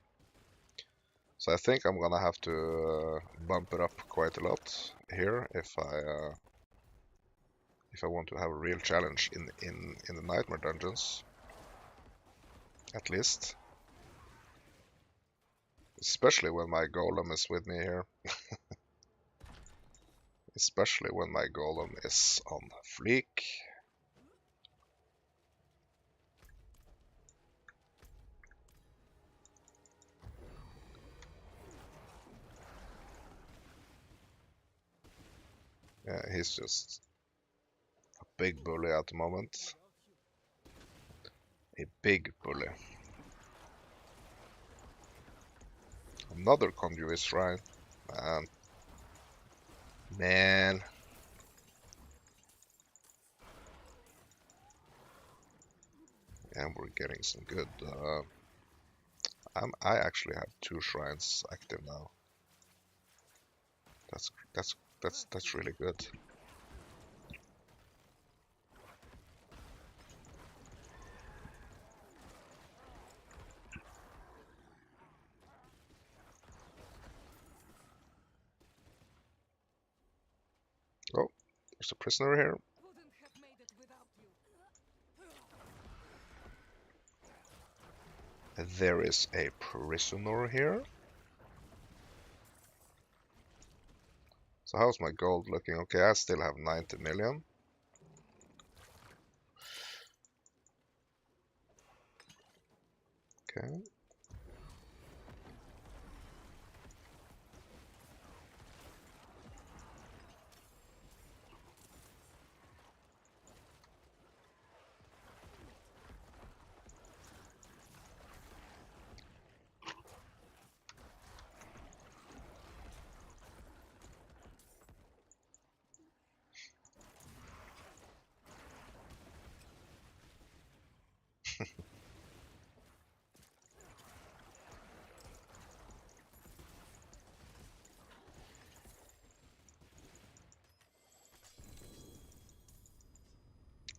So I think I'm gonna have to bump it up quite a lot here if I want to have a real challenge in the nightmare dungeons, at least. Especially when my golem is with me here. Especially when my golem is on fleek. Yeah, he's just a big bully at the moment. A big bully. Another conduit shrine. Man. And we're getting some good... I actually have 2 shrines active now. That's really good. Oh, there's a prisoner here. There is a prisoner here. So how's my gold looking? Okay, I still have 90 million. Okay.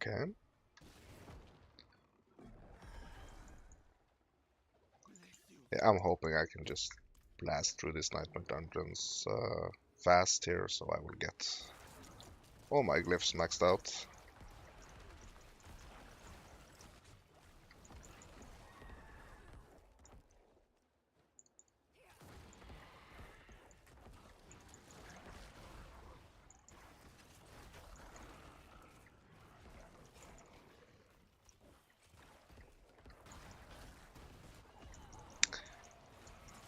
Okay. Yeah, I'm hoping I can just blast through these nightmare dungeons fast here, so I will get all my glyphs maxed out.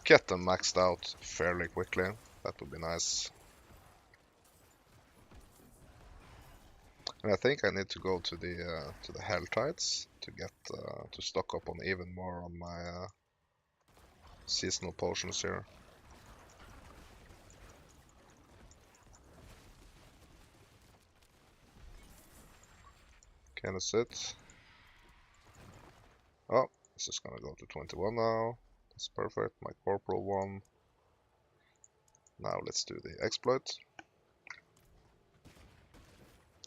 Get them maxed out fairly quickly. That would be nice. And I think I need to go to the Hell Tides to get to stock up on even more on my seasonal potions here. Okay, that's it. Oh, this is gonna go to 21 now. That's perfect. My corporal one. Now let's do the exploit.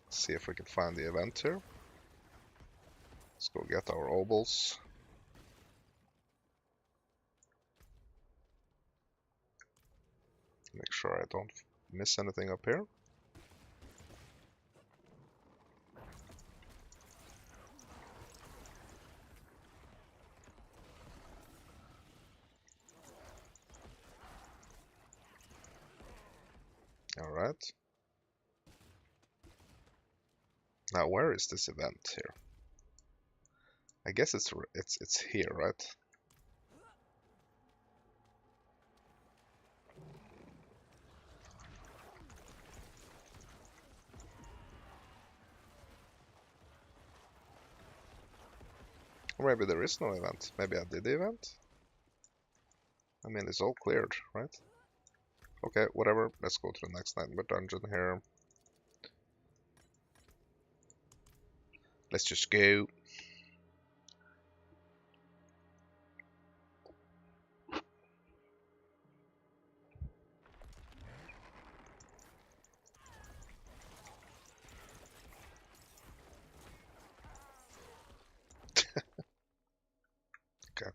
See if we can find the event here. Let's go get our Obols. Make sure I don't miss anything up here. Alright. Now where is this event here? I guess it's here, right? Or maybe there is no event. Maybe I did the event? I mean, it's all cleared, right? Okay, whatever. Let's go to the next nightmare dungeon here. Let's just go. Okay.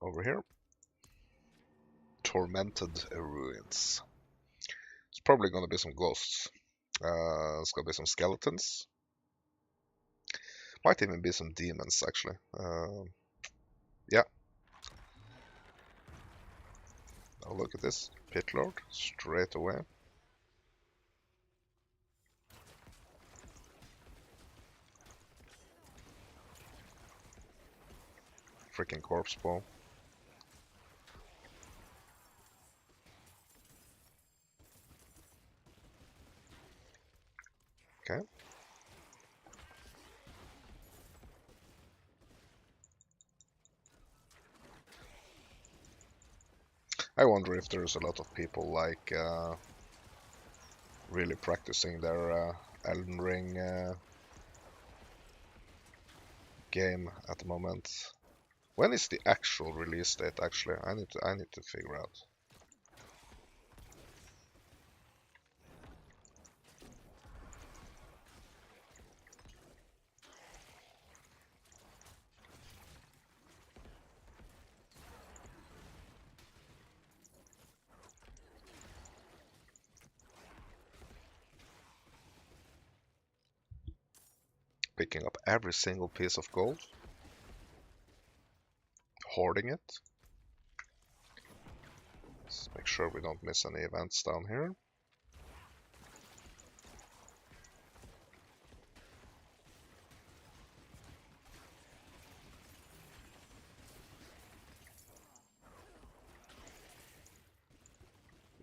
Over here. Tormented ruins. It's probably gonna be some ghosts. It's gonna be some skeletons. Might even be some demons, actually. Yeah. Oh, look at this. Pit Lord, straight away. Freaking corpse ball. Okay. I wonder if there's a lot of people like really practicing their Elden Ring game at the moment. When is the actual release date? Actually, I need to figure out. Picking up every single piece of gold. Hoarding it. Let's make sure we don't miss any events down here.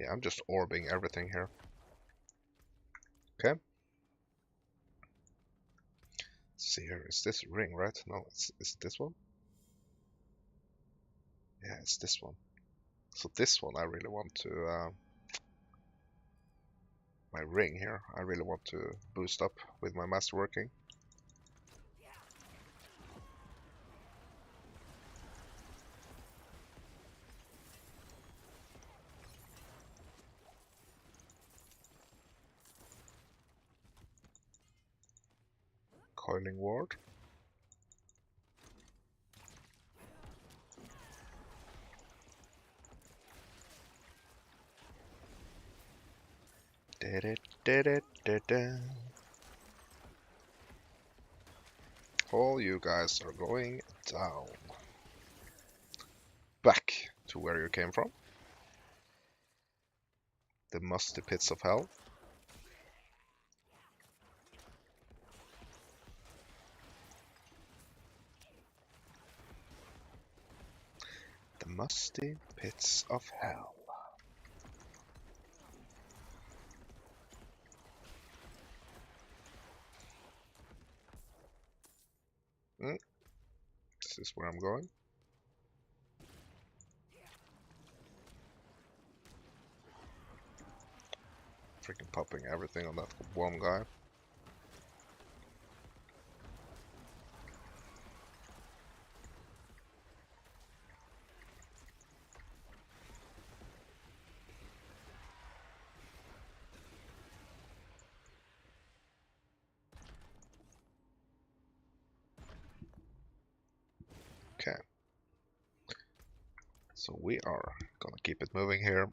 Yeah, I'm just orbing everything here. Okay. Let's see here. Is this ring, right? No, is it this one? Yeah, it's this one. So this one I really want to... my ring here, I really want to boost up with my masterworking. Coiling ward. All you guys are going down. Back to where you came from. The musty pits of hell. The musty pits of hell. This is where I'm going. Freaking popping everything on that one guy. Okay. So we are gonna keep it moving here.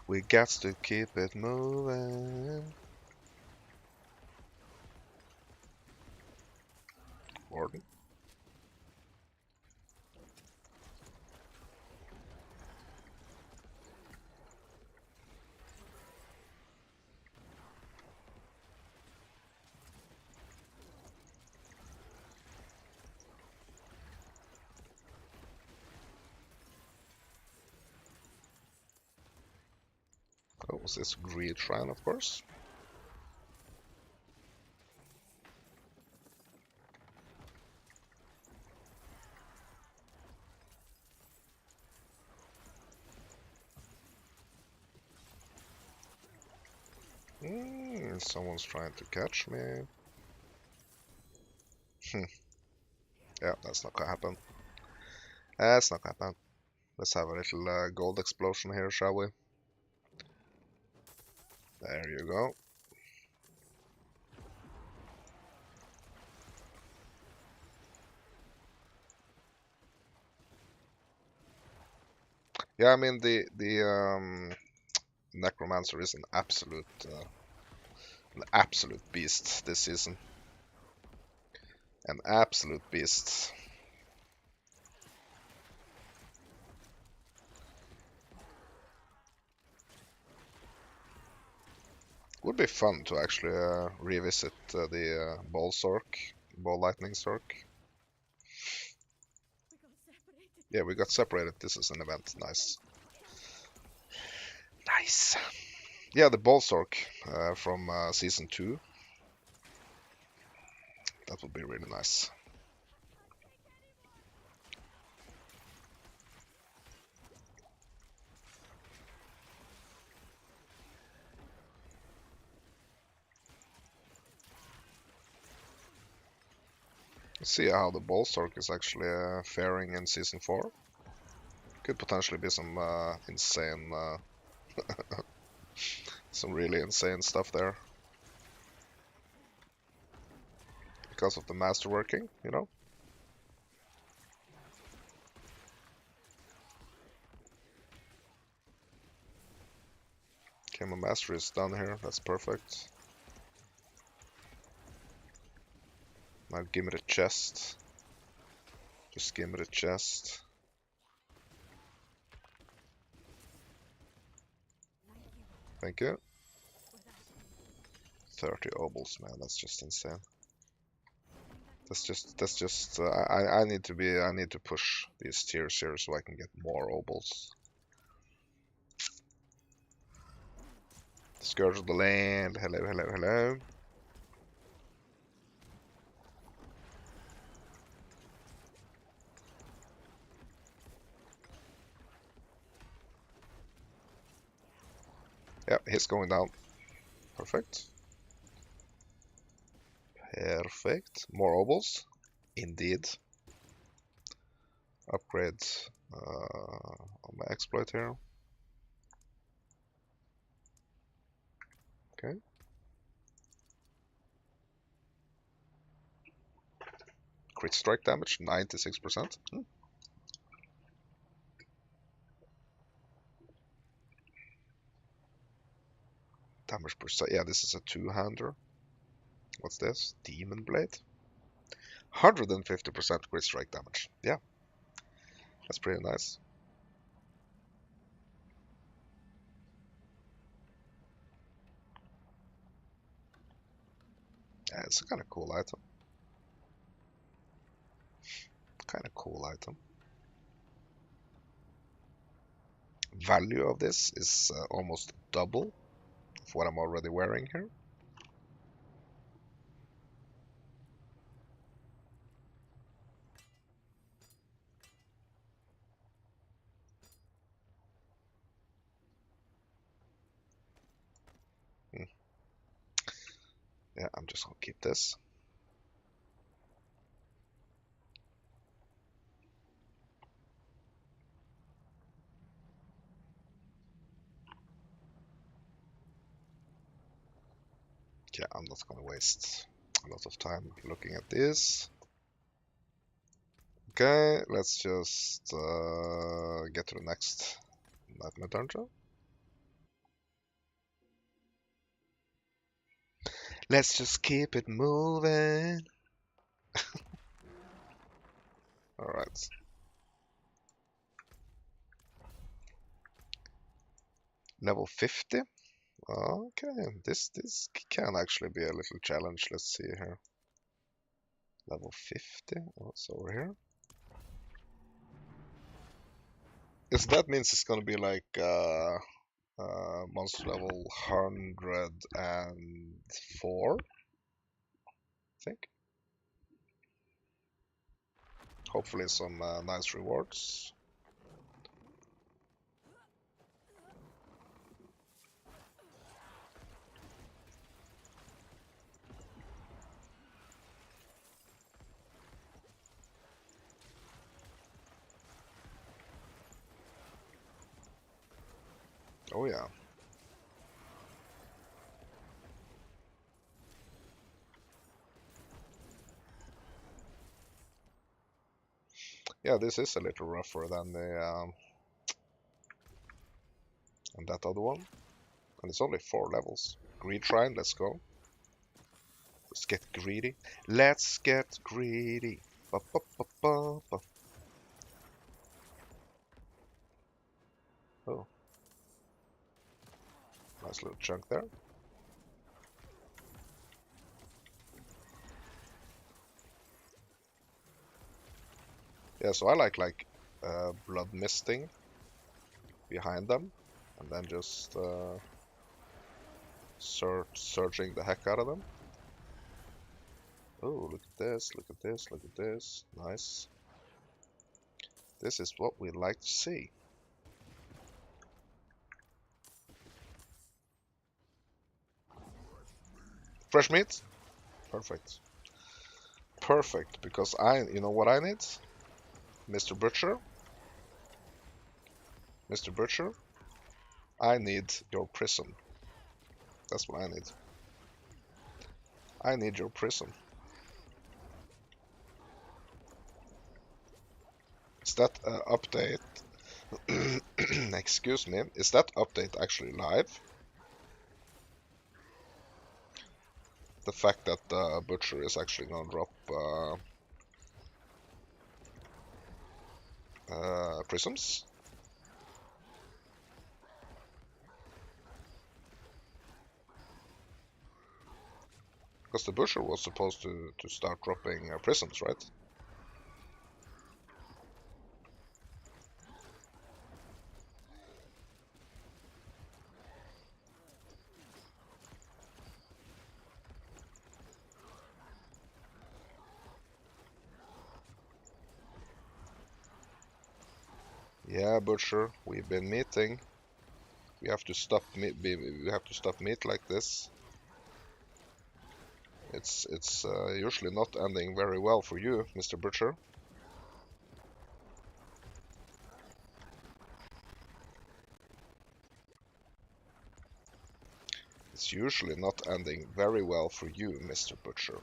We got to keep it moving. Warden. Oh, was this Greed Shrine, of course? Someone's trying to catch me. Yeah, that's not gonna happen. That's not gonna happen. Let's have a little gold explosion here, shall we? There you go. Yeah, I mean the Necromancer is an absolute beast this season. An absolute beast. Would be fun to actually revisit the ball lightning stork. Yeah, we got separated. This is an event. Nice. Nice. Yeah, the ball stork from season 2. That would be really nice. Let's see how the Ballstork is actually faring in Season 4. Could potentially be some insane, some really insane stuff there. Because of the Masterworking, you know? Okay, my Master is done here, that's perfect. Now give me the chest. Just give me the chest. Thank you. 30 Obols, man, that's just insane. That's just, I need to push these tiers here so I can get more Obols. Scourge of the land, hello, hello, hello. Yeah, he's going down. Perfect. Perfect. More Obols. Indeed. Upgrade on my exploit here. Okay. Crit strike damage, 96%. Damage per se. Yeah, this is a two-hander. What's this? Demon Blade. 150% crit strike damage. Yeah. That's pretty nice. Yeah, it's a kind of cool item. Kind of cool item. Value of this is almost double of what I'm already wearing here. Yeah, I'm just gonna keep this. Yeah, I'm not gonna waste a lot of time looking at this. Okay, let's just get to the next Nightmare Dungeon. Let's just keep it moving. Alright. Level 50? Okay, this can actually be a little challenge. Let's see here. Level 50, what's over here? Yes, that means it's gonna be like monster level 104, I think. Hopefully some nice rewards. Oh yeah. Yeah, this is a little rougher than the and that other one. And it's only 4 levels. Greed Shrine, let's go. Let's get greedy. Let's get greedy. Ba, ba, ba, ba, ba. Oh. Nice little chunk there. Yeah, so I like blood misting behind them, and then just searching the heck out of them. Oh, look at this, look at this, look at this. Nice. This is what we like to see. Fresh meat? Perfect. perfect, because you know what I need? Mr. Butcher? Mr. Butcher? I need your prism. That's what I need. I need your prism. Is that update? Excuse me. Is that update actually live? The fact that the Butcher is actually gonna drop prisms? Because the Butcher was supposed to start dropping prisms, right? Yeah, Butcher, we've been meeting. We have to stop we have to stop meet like this. It's usually not ending very well for you, Mr. Butcher. It's usually not ending very well for you, Mr. Butcher.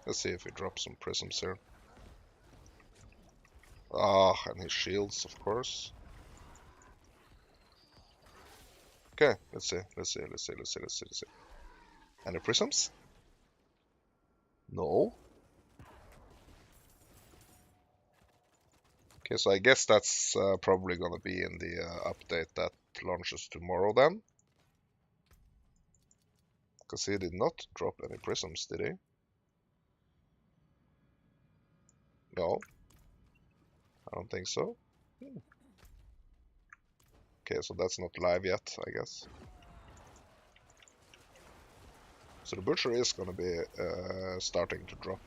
Let's see if he drops some prisms here. Ah, and his shields, of course. Okay, let's see. Any prisms? No. Okay, so I guess that's probably gonna be in the update that launches tomorrow then. Because he did not drop any prisms, did he? No, I don't think so. Okay, so that's not live yet, I guess. So the Butcher is gonna be starting to drop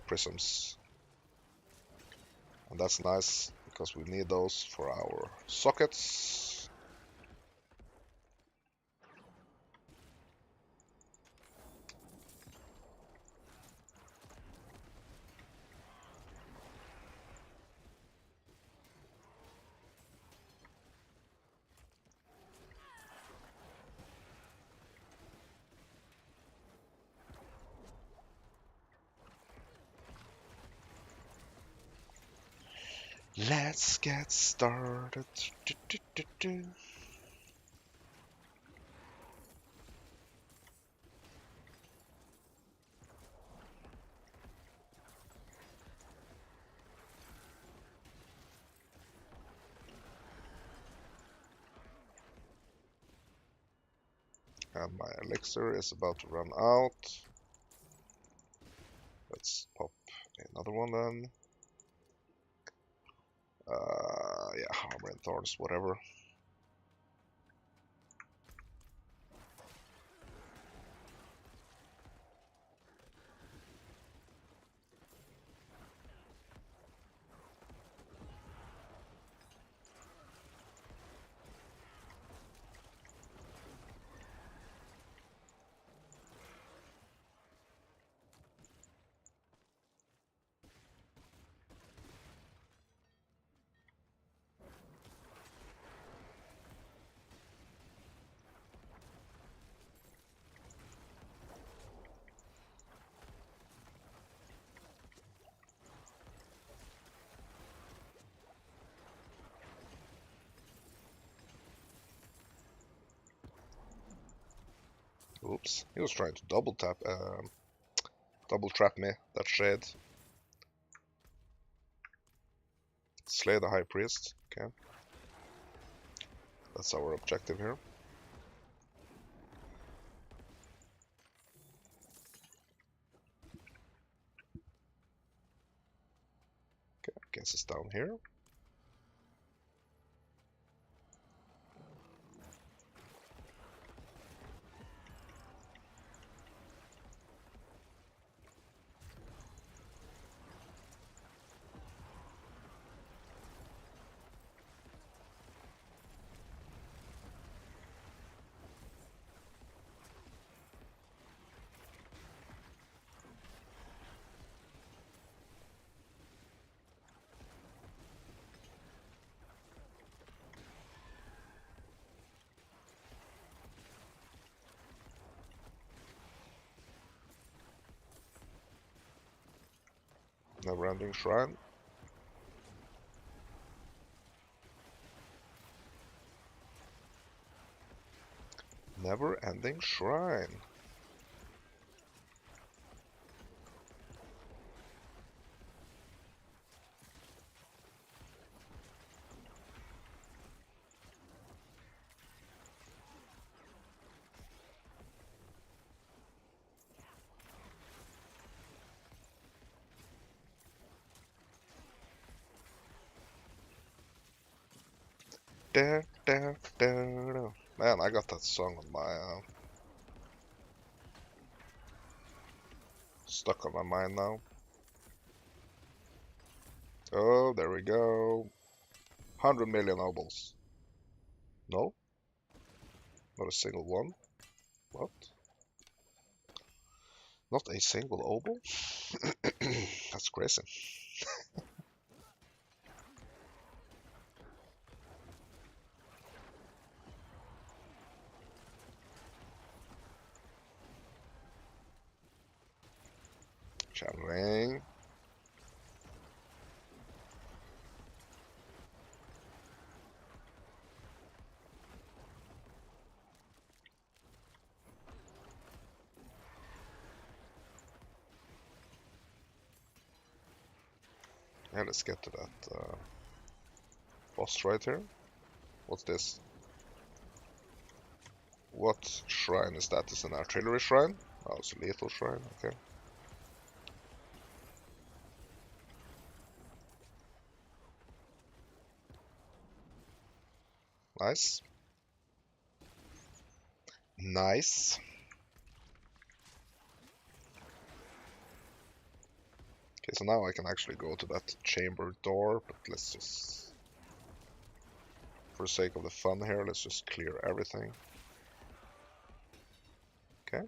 prisms. And that's nice, because we need those for our sockets. Let's get started. And my elixir is about to run out. Let's pop another one then. Yeah, armor and thorns, whatever. Oops, he was trying to double trap me, that shade. Slay the High Priest, okay. That's our objective here. Okay, down here. Never-ending shrine. Never-ending shrine. Da, da, da, da. Man, I got that song on my stuck on my mind now. Oh, there we go. 100 million obols. No, not a single one. What? Not a single obol? That's crazy. Channeling. Yeah, let's get to that boss right here. What's this? What shrine is that? Is an artillery shrine? Oh, it's a lethal shrine, okay. Nice. Nice. Okay, so now I can actually go to that chamber door, but let's just, for the sake of the fun here, let's just clear everything. Okay.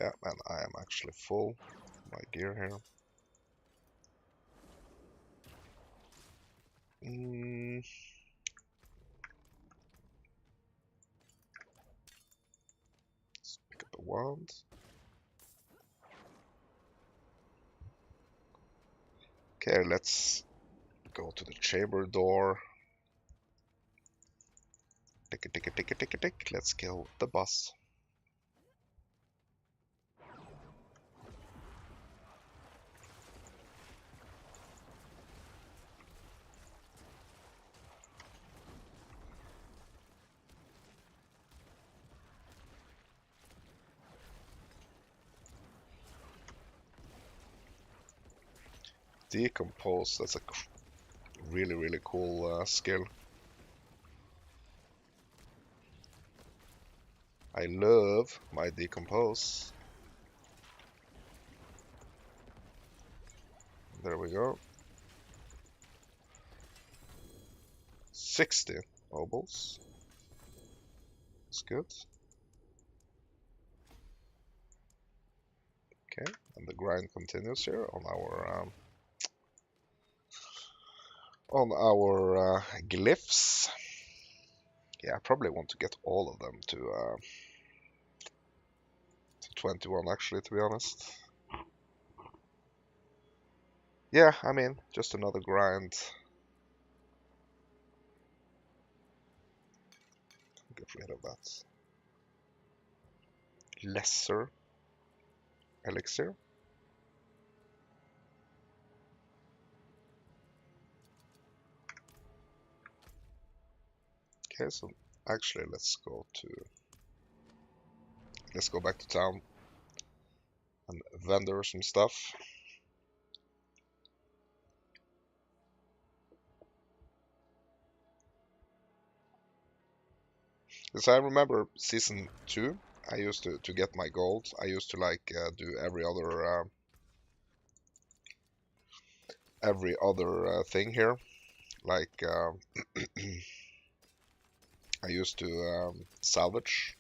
Yeah, and I am actually full. My gear here. Let's pick up a wand. Okay, let's go to the chamber door. Tick a tick a tick a tick a tick. Let's kill the boss. Decompose, that's a really cool skill. I love my decompose. There we go. 60 obols. That's good. Okay, and the grind continues here on our glyphs. Yeah, I probably want to get all of them to 21 actually, to be honest. Yeah, I mean, just another grind. Get rid of that. Lesser elixir. Okay, so actually let's go back to town and vendor some stuff. Because I remember season 2, I used to get my gold. I used to like do every other thing here. Like I used to salvage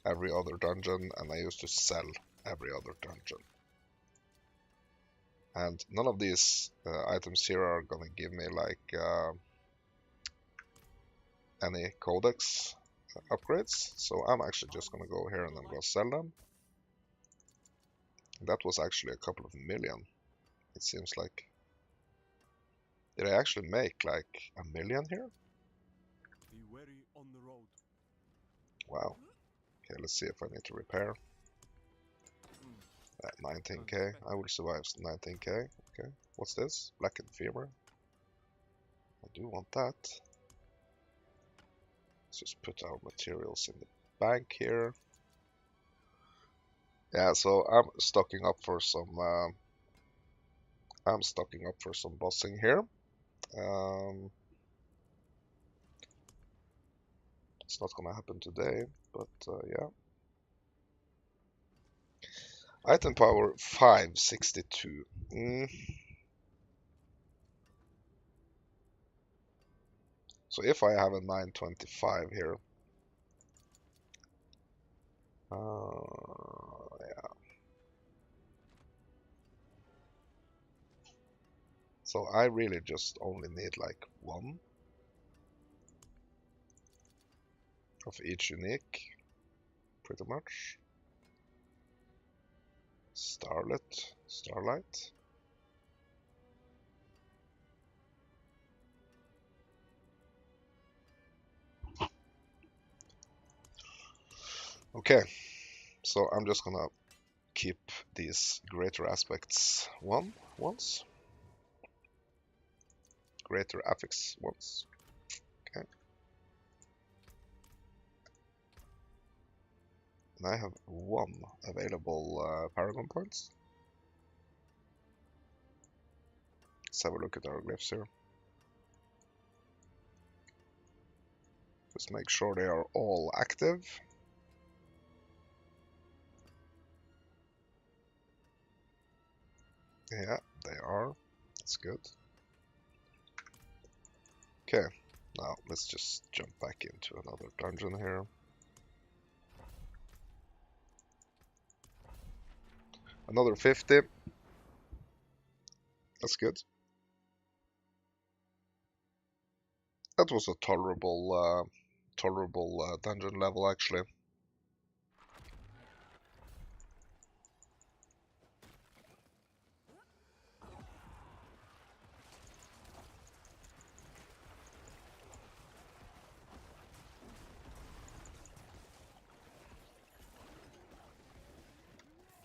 every other dungeon, and I used to sell every other dungeon. And none of these items here are gonna give me like any codex upgrades, so I'm actually just gonna go here and I'm gonna sell them. That was actually a couple of million, it seems like. Did I actually make like a million here? Be wary on the road. Wow. Okay, let's see if I need to repair. 19k. I will survive 19k. Okay. What's this? Blackened Fever. I do want that. Let's just put our materials in the bank here. Yeah, so I'm stocking up for some bossing here. It's not gonna happen today, but yeah. Item power 562. So if I have a 925 here, yeah. So I really just only need like one of each unique, pretty much. Starlight. Okay, so I'm just gonna keep these greater aspects once. Greater affix once. Okay. And I have one available Paragon points. Let's have a look at our glyphs here. Just make sure they are all active. Yeah, they are. That's good. Okay, now let's just jump back into another dungeon here. Another 50. That's good. That was a tolerable dungeon level, actually.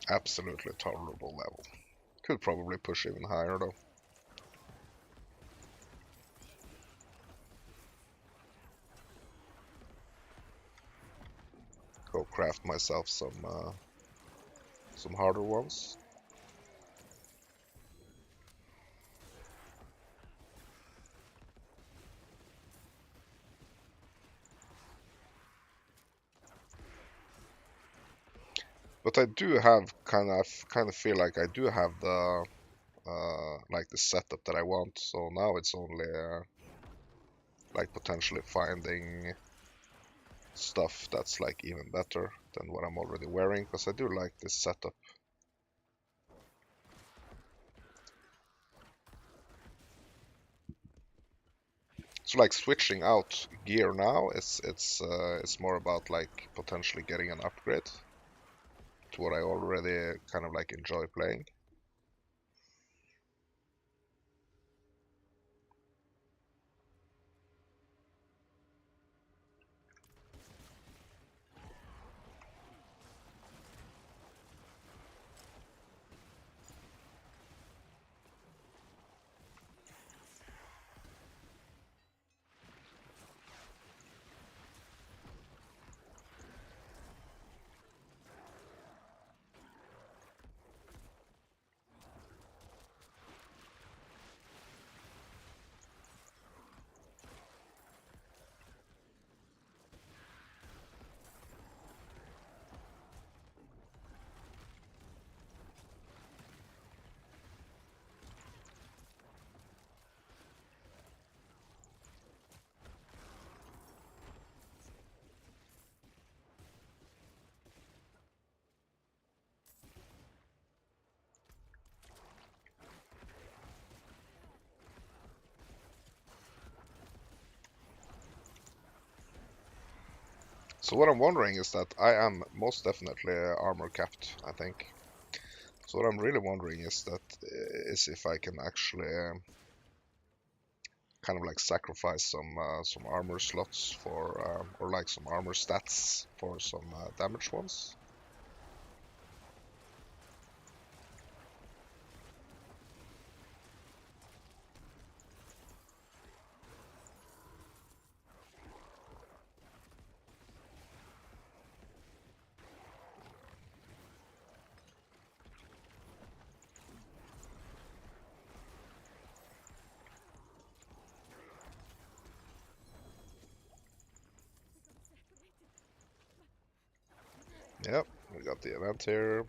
Absolutely tolerable level. Could probably push even higher, though. Go craft myself some harder ones. But I do have kind of feel like I do have the like the setup that I want. So now it's only like potentially finding stuff that's like even better than what I'm already wearing, because I do like this setup. So like switching out gear now, it's more about like potentially getting an upgrade to what I already kind of like enjoy playing. So what I'm wondering is that I am most definitely armor capped, I think. So what I'm really wondering is if I can actually kind of like sacrifice some armor slots for or like some armor stats for some damage ones. Yep, we got the event here,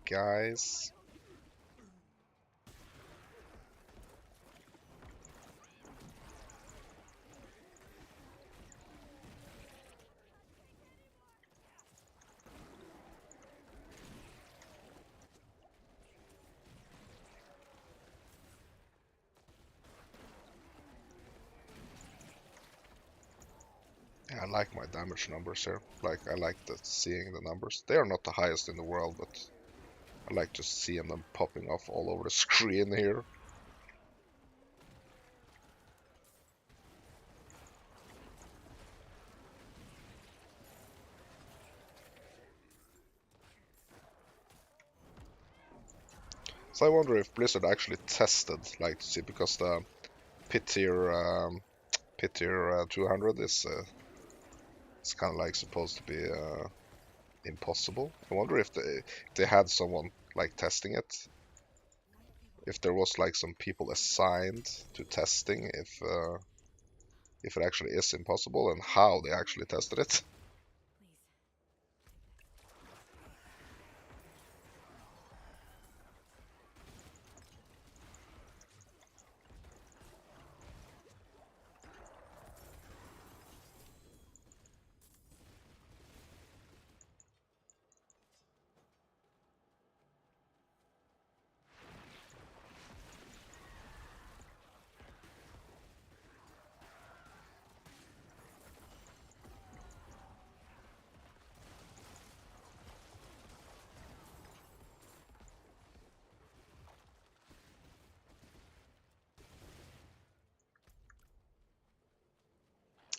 guys. Yeah, I like my damage numbers here. Like I like seeing the numbers. They are not the highest in the world, but I like just seeing them popping off all over the screen here. So I wonder if Blizzard actually tested, like, to see, because the pit tier 200 is it's kind of like supposed to be impossible. I wonder if they had someone like testing it, if there was like some people assigned to testing if it actually is impossible and how they actually tested it.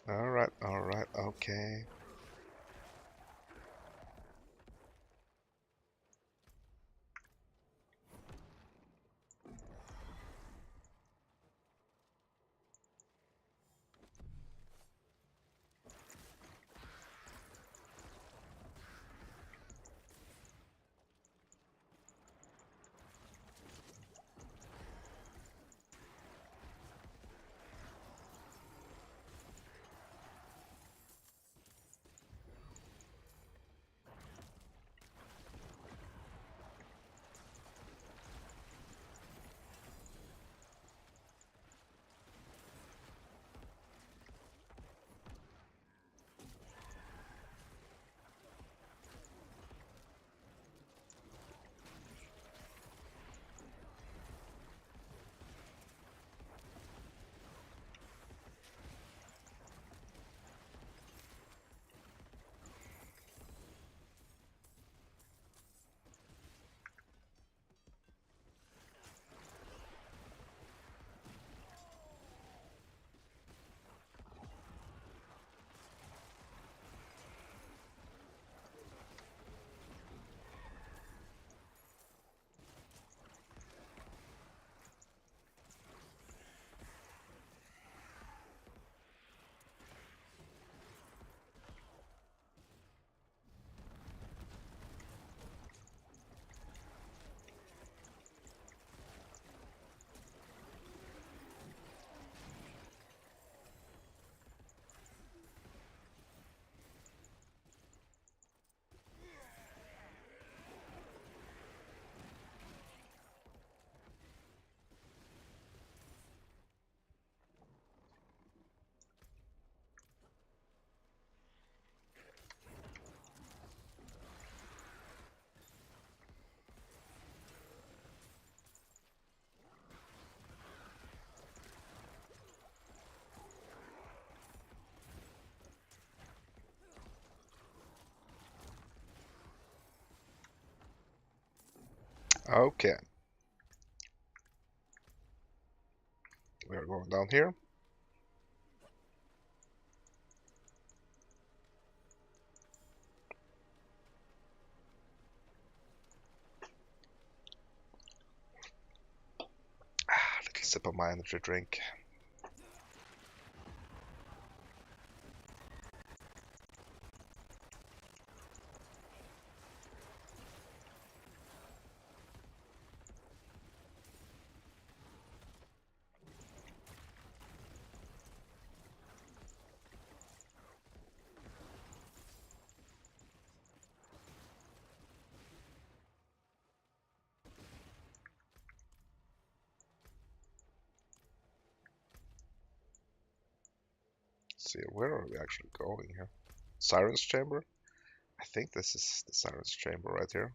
All right, okay. Okay, we are going down here. Little sip of my energy drink. Let's see, where are we actually going here? Siren's Chamber? I think this is the Siren's Chamber right here.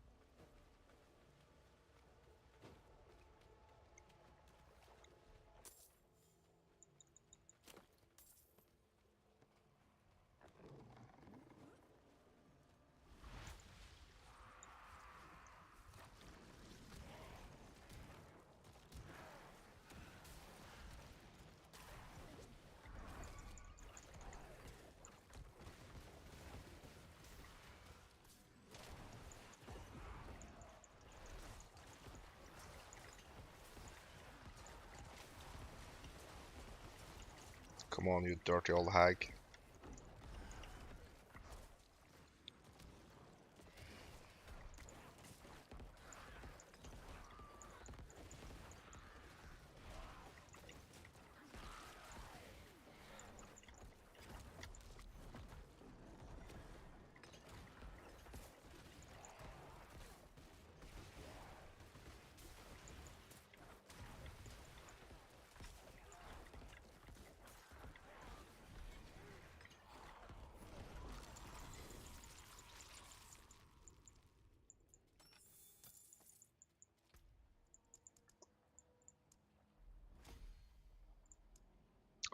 Come on, you dirty old hag.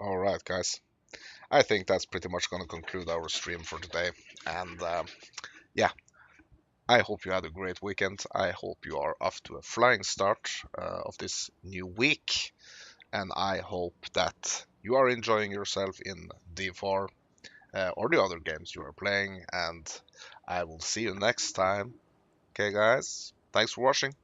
Alright, guys. I think that's pretty much gonna conclude our stream for today. And yeah, I hope you had a great weekend. I hope you are off to a flying start of this new week. And I hope that you are enjoying yourself in D4 or the other games you are playing. And I will see you next time. Okay, guys. Thanks for watching.